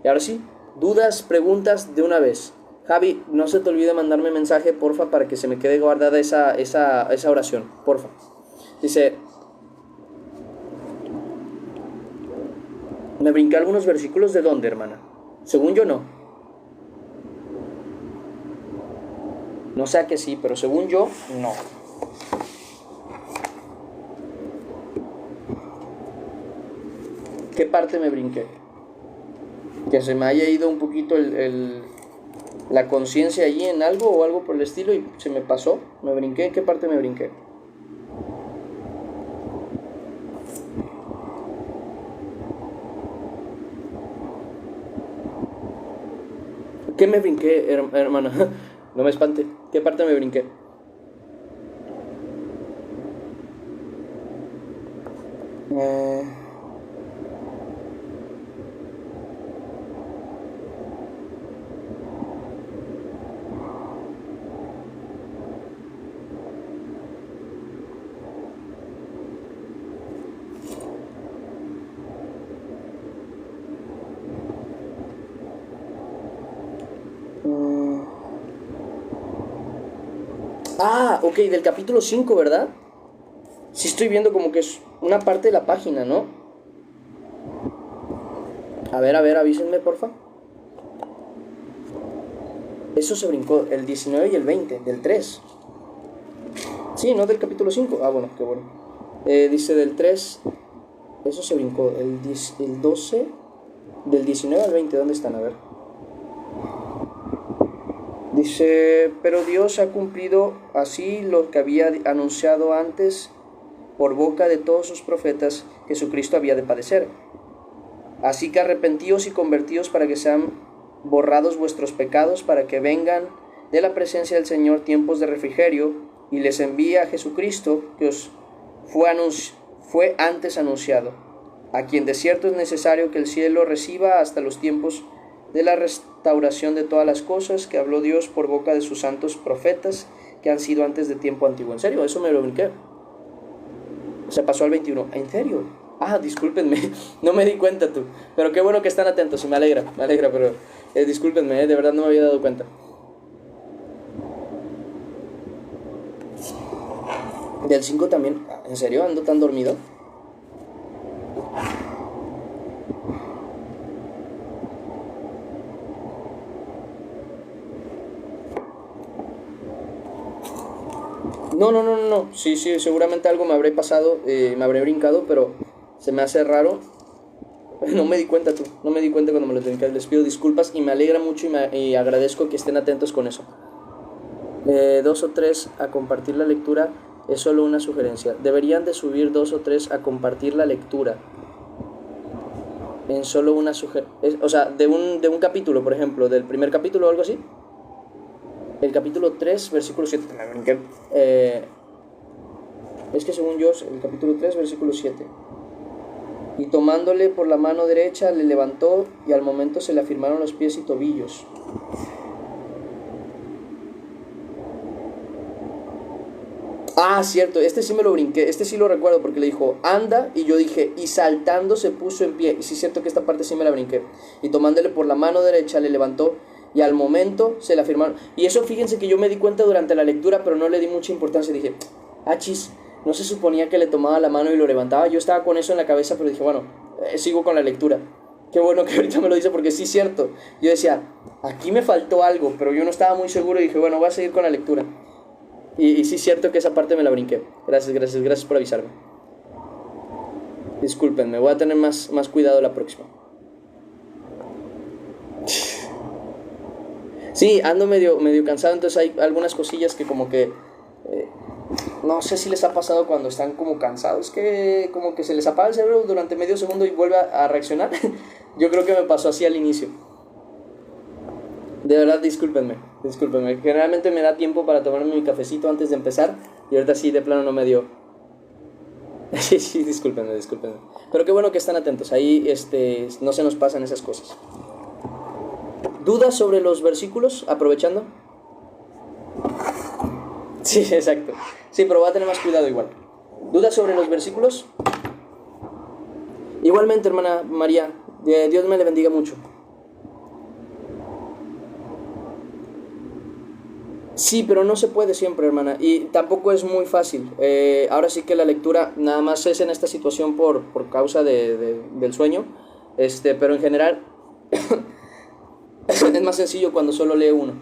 Y ahora sí, dudas, preguntas de una vez. Javi, no se te olvide mandarme mensaje, porfa, para que se me quede guardada esa oración, porfa. Dice, me brinqué algunos versículos. ¿De dónde, hermana? Según yo no. No sé a que sí, pero según yo no. ¿Qué parte me brinqué? Que se me haya ido un poquito la conciencia allí en algo o algo por el estilo y se me pasó. Me brinqué. ¿Qué parte me brinqué? ¿Qué me brinqué, hermana? No me espante. ¿Qué parte me brinqué? Ah, ok, del capítulo 5, ¿verdad? Sí estoy viendo como que es una parte de la página, ¿no? A ver, avísenme, porfa. Eso se brincó, el 19 y el 20, del 3. Sí, no del capítulo 5. Ah, bueno, qué bueno. Dice del 3, eso se brincó, el 12, del 19 al 20, ¿dónde están? A ver. Dice, pero Dios ha cumplido así lo que había anunciado antes por boca de todos sus profetas, que Jesucristo había de padecer. Así que arrepentíos y convertíos para que sean borrados vuestros pecados, para que vengan de la presencia del Señor tiempos de refrigerio, y les envía a Jesucristo, que os fue antes anunciado, a quien de cierto es necesario que el cielo reciba hasta los tiempos de la restauración de todas las cosas que habló Dios por boca de sus santos profetas, que han sido antes de tiempo antiguo. ¿En serio? Eso me lo brinqué. Se pasó al 21. ¿En serio? Ah, discúlpenme, no me di cuenta tú. Pero qué bueno que están atentos y me alegra, pero discúlpenme, de verdad no me había dado cuenta. Del 5 también. ¿En serio? ¿Ando tan dormido? No. Sí, seguramente algo me habré pasado, me habré brincado, pero se me hace raro. No me di cuenta tú, no me di cuenta cuando me lo brinqué. Les pido disculpas y me alegra mucho y agradezco que estén atentos con eso. 2 o 3 a compartir la lectura es solo una sugerencia. Deberían de subir 2 o 3 a compartir la lectura en solo una sugerencia. O sea, de un capítulo, por ejemplo, del primer capítulo o algo así. El capítulo 3, versículo 7. Es que según yo, el capítulo 3, versículo 7. Y tomándole por la mano derecha, le levantó, y al momento se le afirmaron los pies y tobillos. Ah, cierto, este sí me lo brinqué, este sí lo recuerdo porque le dijo, anda, y yo dije, y saltando se puso en pie. Y sí es cierto que esta parte sí me la brinqué. Y tomándole por la mano derecha, le levantó, y al momento se le afirmaron. Y eso fíjense que yo me di cuenta durante la lectura, pero no le di mucha importancia. Dije, chis, no se suponía que le tomaba la mano y lo levantaba. Yo estaba con eso en la cabeza, pero dije, bueno, sigo con la lectura. Qué bueno que ahorita me lo dice porque sí es cierto. Yo decía, aquí me faltó algo, pero yo no estaba muy seguro y dije, bueno, voy a seguir con la lectura. Y sí es cierto que esa parte me la brinqué. Gracias por avisarme. Disculpen, voy a tener más cuidado la próxima. Sí, ando medio cansado, entonces hay algunas cosillas que como que... no sé si les ha pasado cuando están como cansados, que como que se les apaga el cerebro durante medio segundo y vuelve a reaccionar. Yo creo que me pasó así al inicio. De verdad, discúlpenme. Generalmente me da tiempo para tomarme mi cafecito antes de empezar y ahorita sí, de plano no me dio. Sí, discúlpenme. Pero qué bueno que están atentos. Ahí no se nos pasan esas cosas. ¿Dudas sobre los versículos? Aprovechando. Sí, exacto. Sí, pero voy a tener más cuidado igual. ¿Dudas sobre los versículos? Igualmente, hermana María, Dios me le bendiga mucho. Sí, pero no se puede siempre, hermana, y tampoco es muy fácil. Ahora sí que la lectura nada más es en esta situación por causa del sueño, pero en general es más sencillo cuando solo lee uno.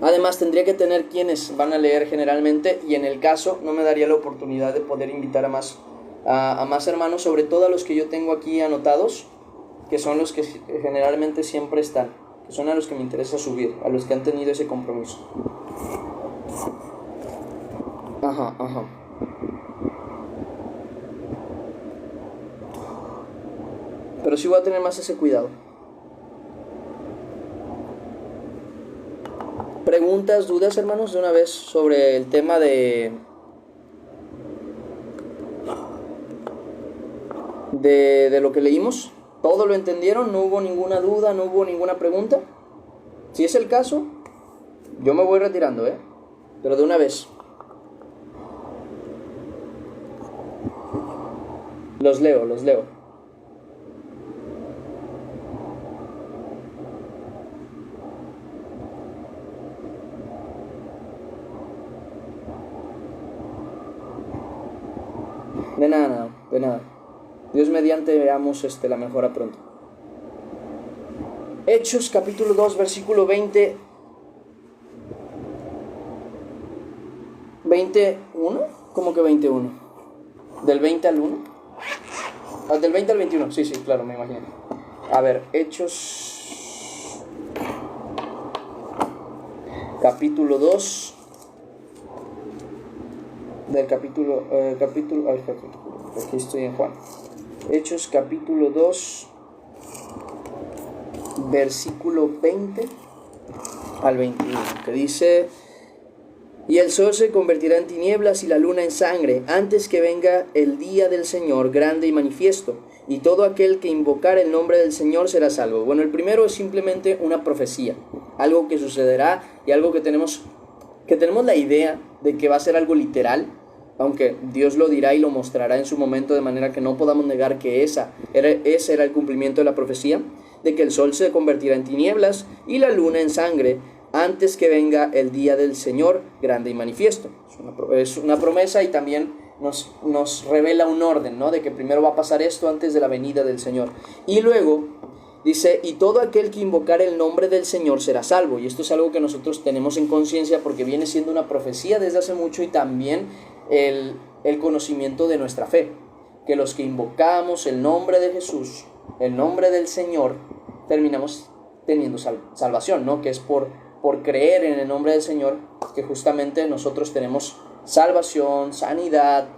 Además, tendría que tener quienes van a leer generalmente, y en el caso no me daría la oportunidad de poder invitar a más hermanos, sobre todo a los que yo tengo aquí anotados, que son los que generalmente siempre están, que son a los que me interesa subir, a los que han tenido ese compromiso. Ajá. Pero sí voy a tener más ese cuidado. ¿Preguntas, dudas, hermanos, de una vez sobre el tema de lo que leímos? ¿Todo lo entendieron? ¿No hubo ninguna duda? ¿No hubo ninguna pregunta? Si es el caso, yo me voy retirando, pero de una vez. Los leo. De nada, de nada. Dios mediante veamos la mejora pronto. Hechos capítulo 2, versículo 20. 21, ¿cómo que 21? ¿Del 20 al 1? Ah, del 20 al 21, sí, claro, me imagino. A ver, Hechos capítulo 2 del capítulo, aquí estoy en Juan. Hechos capítulo 2 versículo 20 al 21, que dice: y el sol se convertirá en tinieblas y la luna en sangre, antes que venga el día del Señor grande y manifiesto, y todo aquel que invocar el nombre del Señor será salvo. Bueno, el primero es simplemente una profecía, algo que sucederá y algo que tenemos la idea de que va a ser algo literal, aunque Dios lo dirá y lo mostrará en su momento, de manera que no podamos negar que ese era el cumplimiento de la profecía, de que el sol se convertirá en tinieblas y la luna en sangre, antes que venga el día del Señor grande y manifiesto. Es una promesa, y también nos revela un orden, ¿no? De que primero va a pasar esto antes de la venida del Señor. Y luego dice: y todo aquel que invocar el nombre del Señor será salvo. Y esto es algo que nosotros tenemos en conciencia, porque viene siendo una profecía desde hace mucho, y también el conocimiento de nuestra fe, que los que invocamos el nombre de Jesús, el nombre del Señor, terminamos teniendo salvación, ¿no? Que es por creer en el nombre del Señor que justamente nosotros tenemos salvación, sanidad,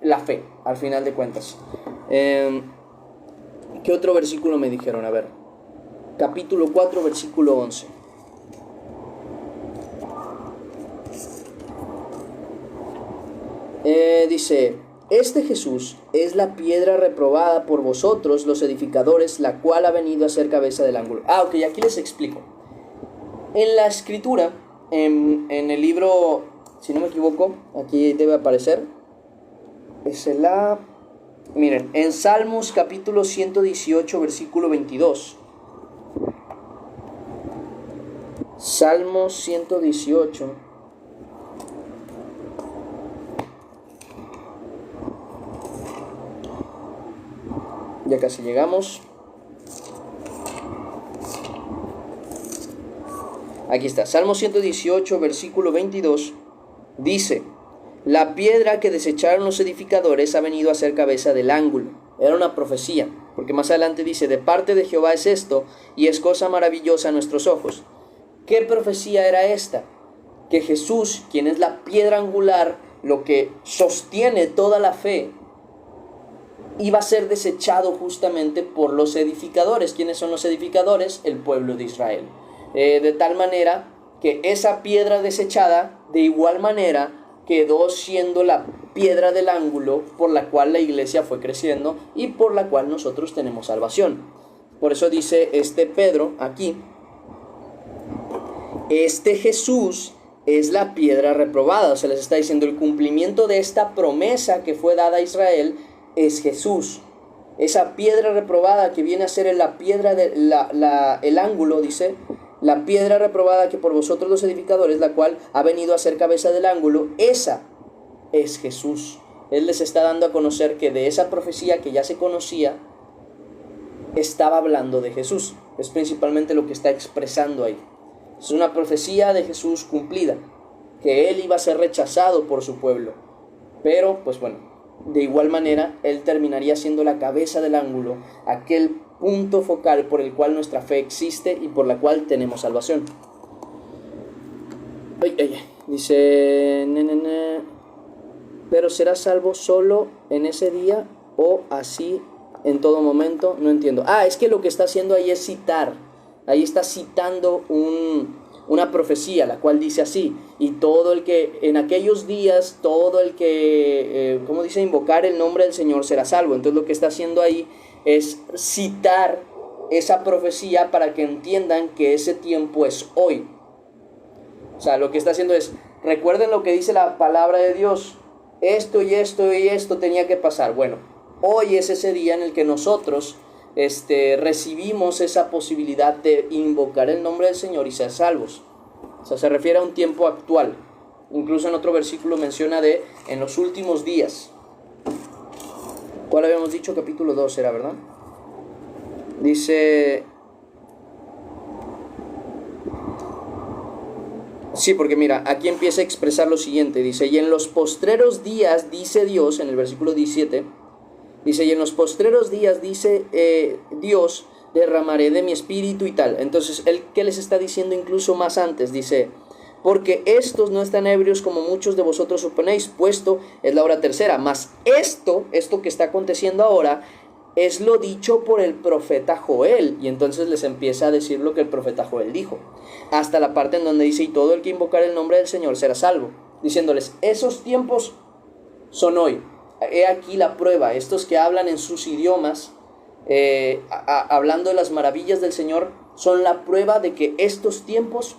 la fe, al final de cuentas. ¿Qué otro versículo me dijeron? A ver, capítulo 4, versículo 11. Dice: este Jesús es la piedra reprobada por vosotros los edificadores, la cual ha venido a ser cabeza del ángulo. Ok, aquí les explico. En la escritura, en el libro, si no me equivoco, aquí debe aparecer, miren, en Salmos capítulo 118, versículo 22. Salmos 118. Ya casi llegamos. Aquí está, Salmo 118, versículo 22, dice: la piedra que desecharon los edificadores ha venido a ser cabeza del ángulo. Era una profecía, porque más adelante dice: de parte de Jehová es esto, y es cosa maravillosa a nuestros ojos. ¿Qué profecía era esta? Que Jesús, quien es la piedra angular, lo que sostiene toda la fe, iba a ser desechado justamente por los edificadores. ¿Quiénes son los edificadores? El pueblo de Israel. De tal manera que esa piedra desechada, de igual manera, quedó siendo la piedra del ángulo por la cual la iglesia fue creciendo y por la cual nosotros tenemos salvación. Por eso dice Pedro aquí: este Jesús es la piedra reprobada. O sea, les está diciendo, el cumplimiento de esta promesa que fue dada a Israel es Jesús. Esa piedra reprobada que viene a ser la piedra el ángulo, dice: la piedra reprobada que por vosotros los edificadores, la cual ha venido a ser cabeza del ángulo, esa es Jesús. Él les está dando a conocer que de esa profecía que ya se conocía, estaba hablando de Jesús. Es principalmente lo que está expresando ahí. Es una profecía de Jesús cumplida, que él iba a ser rechazado por su pueblo, pero pues bueno, de igual manera él terminaría siendo la cabeza del ángulo, aquel punto focal por el cual nuestra fe existe y por la cual tenemos salvación. Dice: pero será salvo solo en ese día o así en todo momento. No entiendo. Es que lo que está haciendo ahí es citar. Ahí está citando una profecía, la cual dice así: y todo el que en aquellos días, todo el que, como dice, invocar el nombre del Señor será salvo. Entonces lo que está haciendo ahí es citar esa profecía para que entiendan que ese tiempo es hoy. O sea, lo que está haciendo es: recuerden lo que dice la palabra de Dios, esto y esto y esto tenía que pasar. Bueno, hoy es ese día en el que nosotros recibimos esa posibilidad de invocar el nombre del Señor y ser salvos. O sea, se refiere a un tiempo actual. Incluso en otro versículo menciona en los últimos días. ¿Cuál habíamos dicho? Capítulo 2 era, ¿verdad? Dice... Sí, porque mira, aquí empieza a expresar lo siguiente. Dice, y en los postreros días, dice Dios, en el versículo 17, dice, y en los postreros días, dice Dios, derramaré de mi espíritu y tal. Entonces, ¿qué les está diciendo incluso más antes? Dice, porque estos no están ebrios como muchos de vosotros suponéis, puesto es la hora tercera. Mas esto que está aconteciendo ahora, es lo dicho por el profeta Joel. Y entonces les empieza a decir lo que el profeta Joel dijo. Hasta la parte en donde dice, y todo el que invocar el nombre del Señor será salvo. Diciéndoles, esos tiempos son hoy. He aquí la prueba. Estos que hablan en sus idiomas, hablando de las maravillas del Señor, son la prueba de que estos tiempos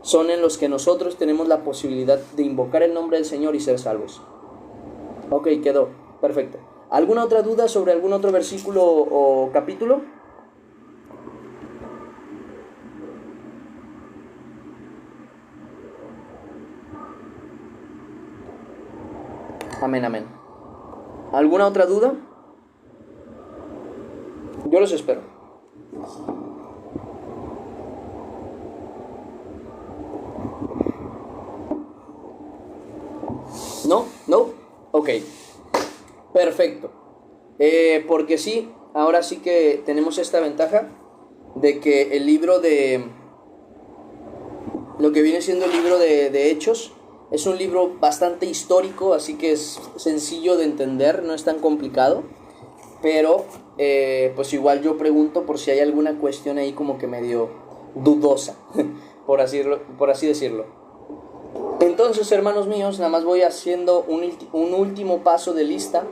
son en los que nosotros tenemos la posibilidad de invocar el nombre del Señor y ser salvos. Ok, quedó. Perfecto. ¿Alguna otra duda sobre algún otro versículo o capítulo? Amén, amén. ¿Alguna otra duda? Yo los espero. ¿No? ¿No? Ok. Perfecto. Porque sí, ahora sí que tenemos esta ventaja de que el libro de... Lo que viene siendo el libro de Hechos es un libro bastante histórico, así que es sencillo de entender, no es tan complicado. Pero, pues igual yo pregunto por si hay alguna cuestión ahí como que medio dudosa, por así decirlo. Entonces, hermanos míos, nada más voy haciendo un último paso de lista.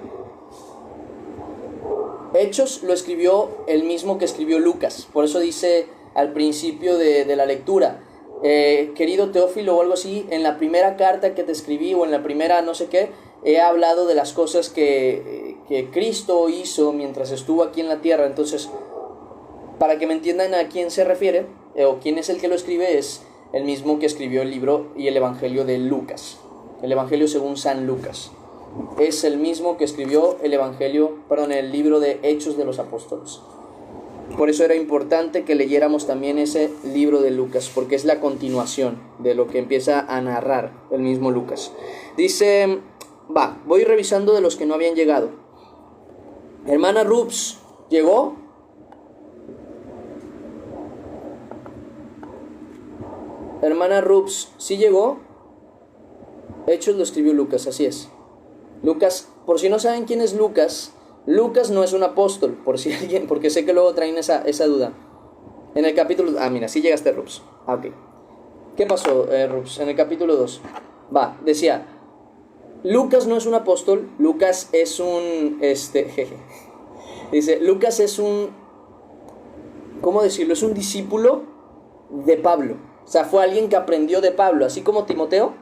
Hechos lo escribió el mismo que escribió Lucas, por eso dice al principio de la lectura, querido Teófilo o algo así, en la primera carta que te escribí o en la primera no sé qué, he hablado de las cosas que Cristo hizo mientras estuvo aquí en la tierra. Entonces, para que me entiendan a quién se refiere, o quién es el que lo escribe, es el mismo que escribió el libro y el Evangelio de Lucas, el Evangelio según San Lucas. Es el mismo que escribió el libro de Hechos de los Apóstoles. Por eso era importante que leyéramos también ese libro de Lucas, porque es la continuación de lo que empieza a narrar el mismo Lucas. Dice, voy revisando de los que no habían llegado. Hermana Rups, ¿llegó? Hermana Rups, ¿sí llegó? Hechos lo escribió Lucas, así es. Lucas, por si no saben quién es Lucas, Lucas no es un apóstol, por si alguien, porque sé que luego traen esa duda. En el capítulo... mira, sí llegaste, Rups. Ok. ¿Qué pasó, Rups? En el capítulo 2. Decía, Lucas no es un apóstol, Lucas es un... Dice, Lucas es un... ¿Cómo decirlo? Es un discípulo de Pablo. O sea, fue alguien que aprendió de Pablo, así como Timoteo,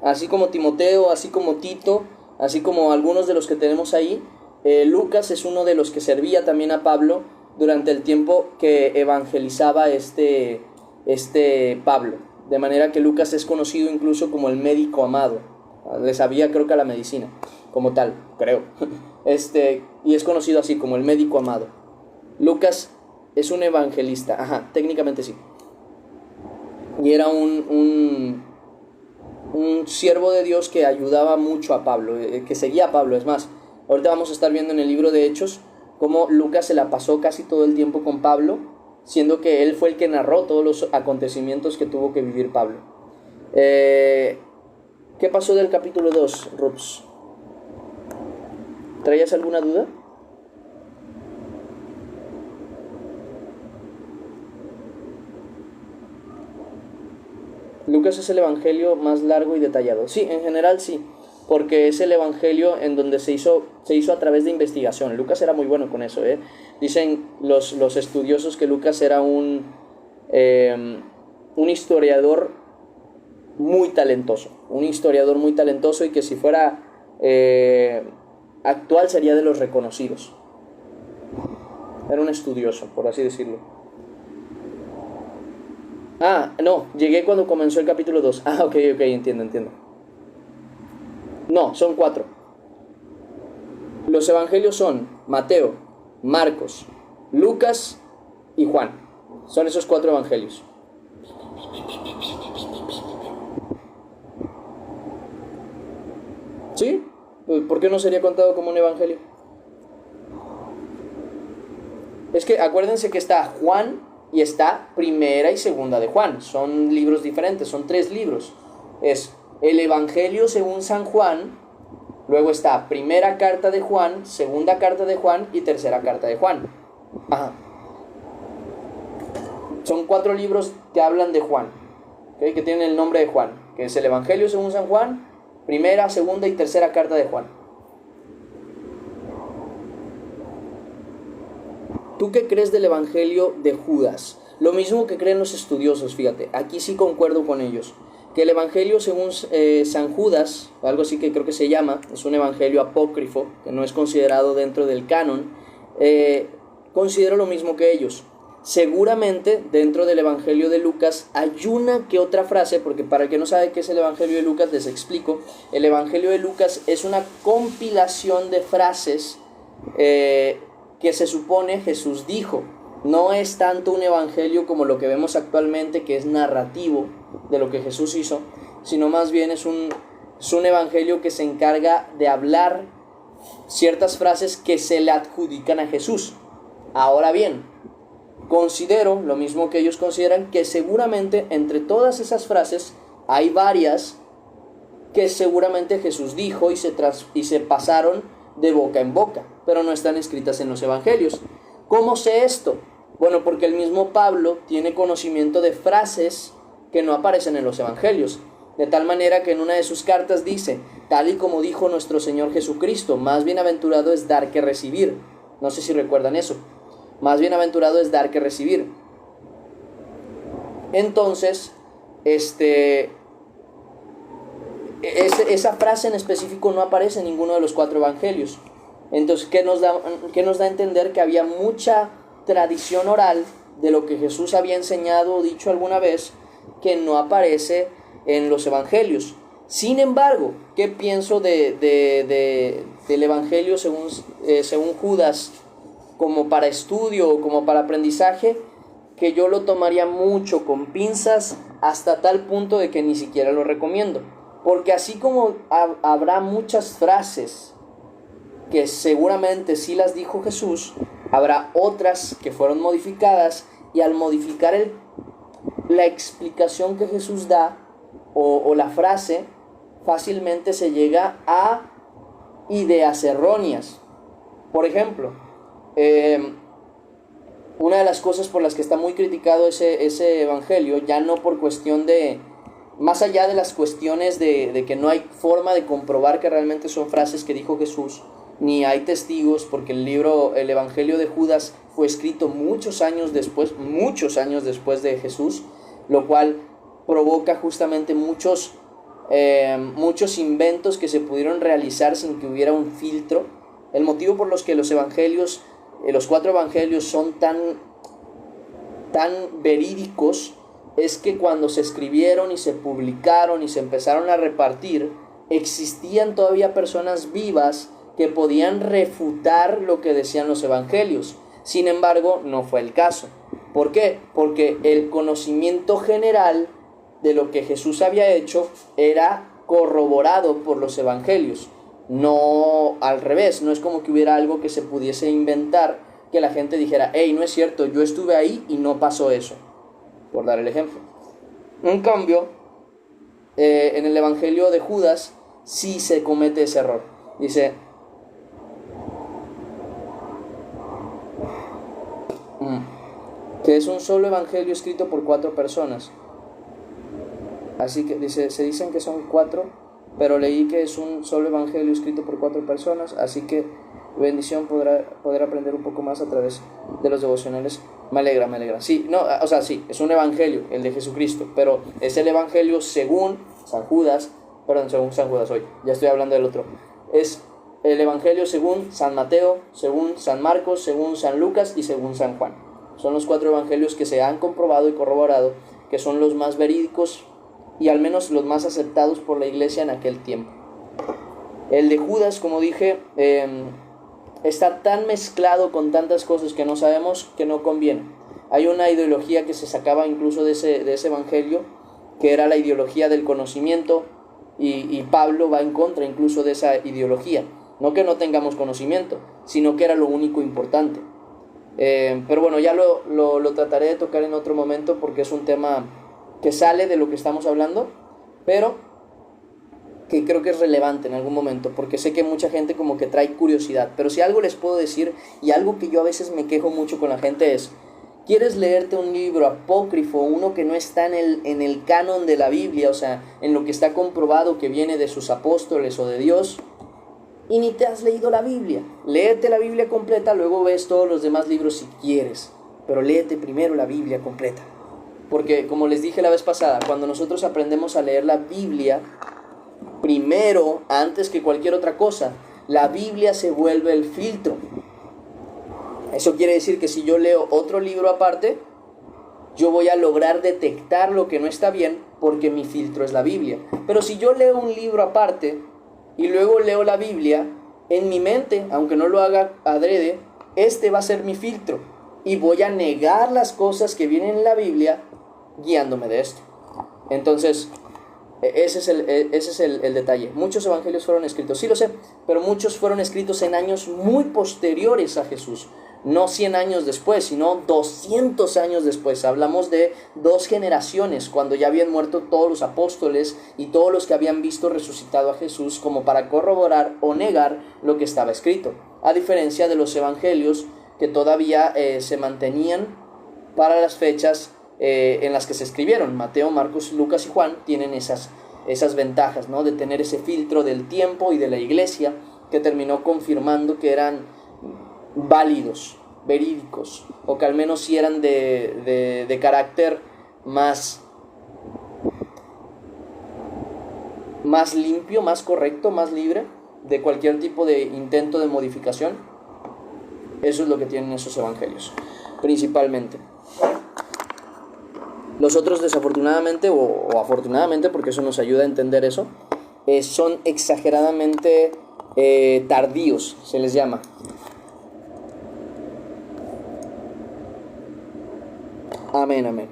así como Tito, así como algunos de los que tenemos ahí. Lucas es uno de los que servía también a Pablo durante el tiempo que evangelizaba Pablo. De manera que Lucas es conocido incluso como el médico amado. Le sabía, creo que a la medicina, como tal, creo. Y es conocido así como el médico amado. Lucas es un evangelista, técnicamente sí. Y era un siervo de Dios que ayudaba mucho a Pablo, que seguía a Pablo. Es más, ahorita vamos a estar viendo en el libro de Hechos cómo Lucas se la pasó casi todo el tiempo con Pablo, siendo que él fue el que narró todos los acontecimientos que tuvo que vivir Pablo. ¿Qué pasó del capítulo 2, Rups? ¿Traías alguna duda? Lucas es el evangelio más largo y detallado. Sí, en general sí, porque es el evangelio en donde se hizo a través de investigación. Lucas era muy bueno con eso, ¿eh? Dicen los estudiosos que Lucas era un historiador muy talentoso. Un historiador muy talentoso y que si fuera actual sería de los reconocidos. Era un estudioso, por así decirlo. No, llegué cuando comenzó el capítulo 2. Ok, entiendo. No, son 4. Los evangelios son Mateo, Marcos, Lucas y Juan. Son esos 4 evangelios. ¿Sí? ¿Por qué no sería contado como un evangelio? Es que acuérdense que está Juan y está Primera y Segunda de Juan. Son libros diferentes, son 3 libros. Es el Evangelio según San Juan, luego está Primera carta de Juan, Segunda carta de Juan y Tercera carta de Juan. Ajá. Son 4 libros que hablan de Juan, ¿okay? Que tienen el nombre de Juan, que es el Evangelio según San Juan, Primera, Segunda y Tercera carta de Juan. ¿Tú qué crees del Evangelio de Judas? Lo mismo que creen los estudiosos, fíjate, aquí sí concuerdo con ellos, que el Evangelio según San Judas, algo así que creo que se llama, es un evangelio apócrifo, que no es considerado dentro del canon, considero lo mismo que ellos. Seguramente dentro del Evangelio de Lucas hay una que otra frase, porque para el que no sabe qué es el Evangelio de Lucas, les explico. El Evangelio de Lucas es una compilación de frases que se supone Jesús dijo. No es tanto un evangelio como lo que vemos actualmente, que es narrativo de lo que Jesús hizo, sino más bien es un evangelio que se encarga de hablar ciertas frases que se le adjudican a Jesús. Ahora bien, considero, lo mismo que ellos consideran, que seguramente entre todas esas frases hay varias que seguramente Jesús dijo y se pasaron de boca en boca, pero no están escritas en los evangelios. ¿Cómo sé esto? Bueno, porque el mismo Pablo tiene conocimiento de frases que no aparecen en los evangelios, de tal manera que en una de sus cartas dice, tal y como dijo nuestro Señor Jesucristo, más bienaventurado es dar que recibir. No sé si recuerdan eso. Más bienaventurado es dar que recibir. Entonces, esa frase en específico no aparece en ninguno de los 4 evangelios. Entonces, ¿qué nos da a entender? Que había mucha tradición oral de lo que Jesús había enseñado o dicho alguna vez que no aparece en los evangelios. Sin embargo, ¿qué pienso del evangelio según Judas como para estudio o como para aprendizaje? Que yo lo tomaría mucho con pinzas, hasta tal punto de que ni siquiera lo recomiendo. Porque así como habrá muchas frases que seguramente sí las dijo Jesús, habrá otras que fueron modificadas, y al modificar la explicación que Jesús da o la frase, fácilmente se llega a ideas erróneas. Por ejemplo, una de las cosas por las que está muy criticado ese evangelio, ya no por cuestión de, más allá de las cuestiones de que no hay forma de comprobar que realmente son frases que dijo Jesús, ni hay testigos, porque el Evangelio de Judas fue escrito muchos años después de Jesús, lo cual provoca justamente muchos inventos que se pudieron realizar sin que hubiera un filtro. El motivo por los que los evangelios, los 4 evangelios son tan verídicos, es que cuando se escribieron y se publicaron y se empezaron a repartir, existían todavía personas vivas que podían refutar lo que decían los evangelios. Sin embargo, no fue el caso. ¿Por qué? Porque el conocimiento general de lo que Jesús había hecho era corroborado por los evangelios. No al revés, no es como que hubiera algo que se pudiese inventar, que la gente dijera, hey, no es cierto, yo estuve ahí y no pasó eso, por dar el ejemplo. En cambio, en el Evangelio de Judas sí se comete ese error. Dice, que es un solo evangelio escrito por 4 personas. Así que se dicen que son 4, pero leí que es un solo evangelio escrito por 4 personas, así que bendición poder aprender un poco más a través de los devocionales. Me alegra. Sí, no, o sea, sí, es un evangelio, el de Jesucristo, pero es el evangelio según San Judas, hoy, ya estoy hablando del otro. Es el evangelio según San Mateo, según San Marcos, según San Lucas y según San Juan. Son los 4 evangelios que se han comprobado y corroborado que son los más verídicos y al menos los más aceptados por la iglesia en aquel tiempo. El de Judas, como dije, está tan mezclado con tantas cosas que no sabemos que no conviene. Hay una ideología que se sacaba incluso de ese evangelio, que era la ideología del conocimiento, y Pablo va en contra incluso de esa ideología. No que no tengamos conocimiento, sino que era lo único importante. Pero bueno, ya lo trataré de tocar en otro momento porque es un tema que sale de lo que estamos hablando, pero que creo que es relevante en algún momento, porque sé que mucha gente como que trae curiosidad. Pero si algo les puedo decir, y algo que yo a veces me quejo mucho con la gente es: ¿quieres leerte un libro apócrifo, uno que no está en el canon de la Biblia, o sea, en lo que está comprobado que viene de sus apóstoles o de Dios, y ni te has leído la Biblia? Léete la Biblia completa, luego ves todos los demás libros si quieres, pero léete primero la Biblia completa. Porque, como les dije la vez pasada, cuando nosotros aprendemos a leer la Biblia primero, antes que cualquier otra cosa, la Biblia se vuelve el filtro. Eso quiere decir que si yo leo otro libro aparte, yo voy a lograr detectar lo que no está bien porque mi filtro es la Biblia. Pero si yo leo un libro aparte y luego leo la Biblia, en mi mente, aunque no lo haga adrede, este va a ser mi filtro y voy a negar las cosas que vienen en la Biblia guiándome de esto. Entonces, ese es el detalle. Muchos evangelios fueron escritos, sí lo sé, pero muchos fueron escritos en años muy posteriores a Jesús. No 100 años después, sino 200 años después. Hablamos de 2 generaciones, cuando ya habían muerto todos los apóstoles y todos los que habían visto resucitado a Jesús, como para corroborar o negar lo que estaba escrito. A diferencia de los evangelios que todavía se mantenían para las fechas en las que se escribieron. Mateo, Marcos, Lucas y Juan tienen esas ventajas, ¿no? De tener ese filtro del tiempo y de la iglesia que terminó confirmando que eran válidos, verídicos, o que al menos sí eran de carácter más limpio, más correcto, más libre de cualquier tipo de intento de modificación. Eso es lo que tienen esos evangelios, principalmente. Los otros, desafortunadamente o afortunadamente, porque eso nos ayuda a entender eso, son exageradamente tardíos, se les llama. Amén, amén.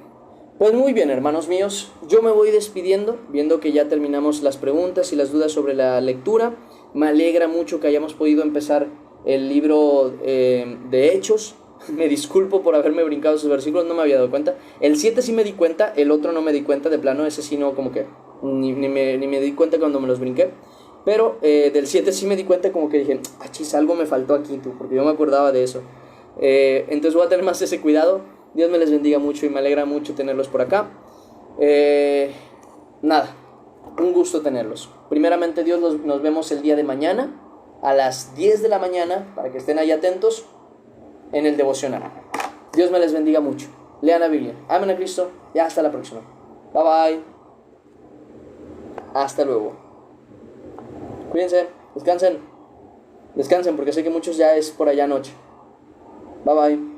Pues muy bien, hermanos míos, yo me voy despidiendo, viendo que ya terminamos las preguntas y las dudas sobre la lectura. Me alegra mucho que hayamos podido empezar el libro de Hechos. Me disculpo por haberme brincado esos versículos, no me había dado cuenta. El 7 sí me di cuenta, el otro no me di cuenta, de plano ese sí no, como que ni me di cuenta cuando me los brinqué. Pero del 7 sí me di cuenta, como que dije, chis, algo me faltó aquí, tú, porque yo me acordaba de eso. Entonces voy a tener más ese cuidado. Dios me les bendiga mucho y me alegra mucho tenerlos por acá. Nada, un gusto tenerlos. Primeramente Dios, nos vemos el día de mañana a las 10 de la mañana, para que estén ahí atentos, en el devocional. Dios me les bendiga mucho. Lean la Biblia. Amen a Cristo. Y hasta la próxima. Bye bye. Hasta luego. Cuídense. Descansen. Descansen, porque sé que muchos ya es por allá noche. Bye bye.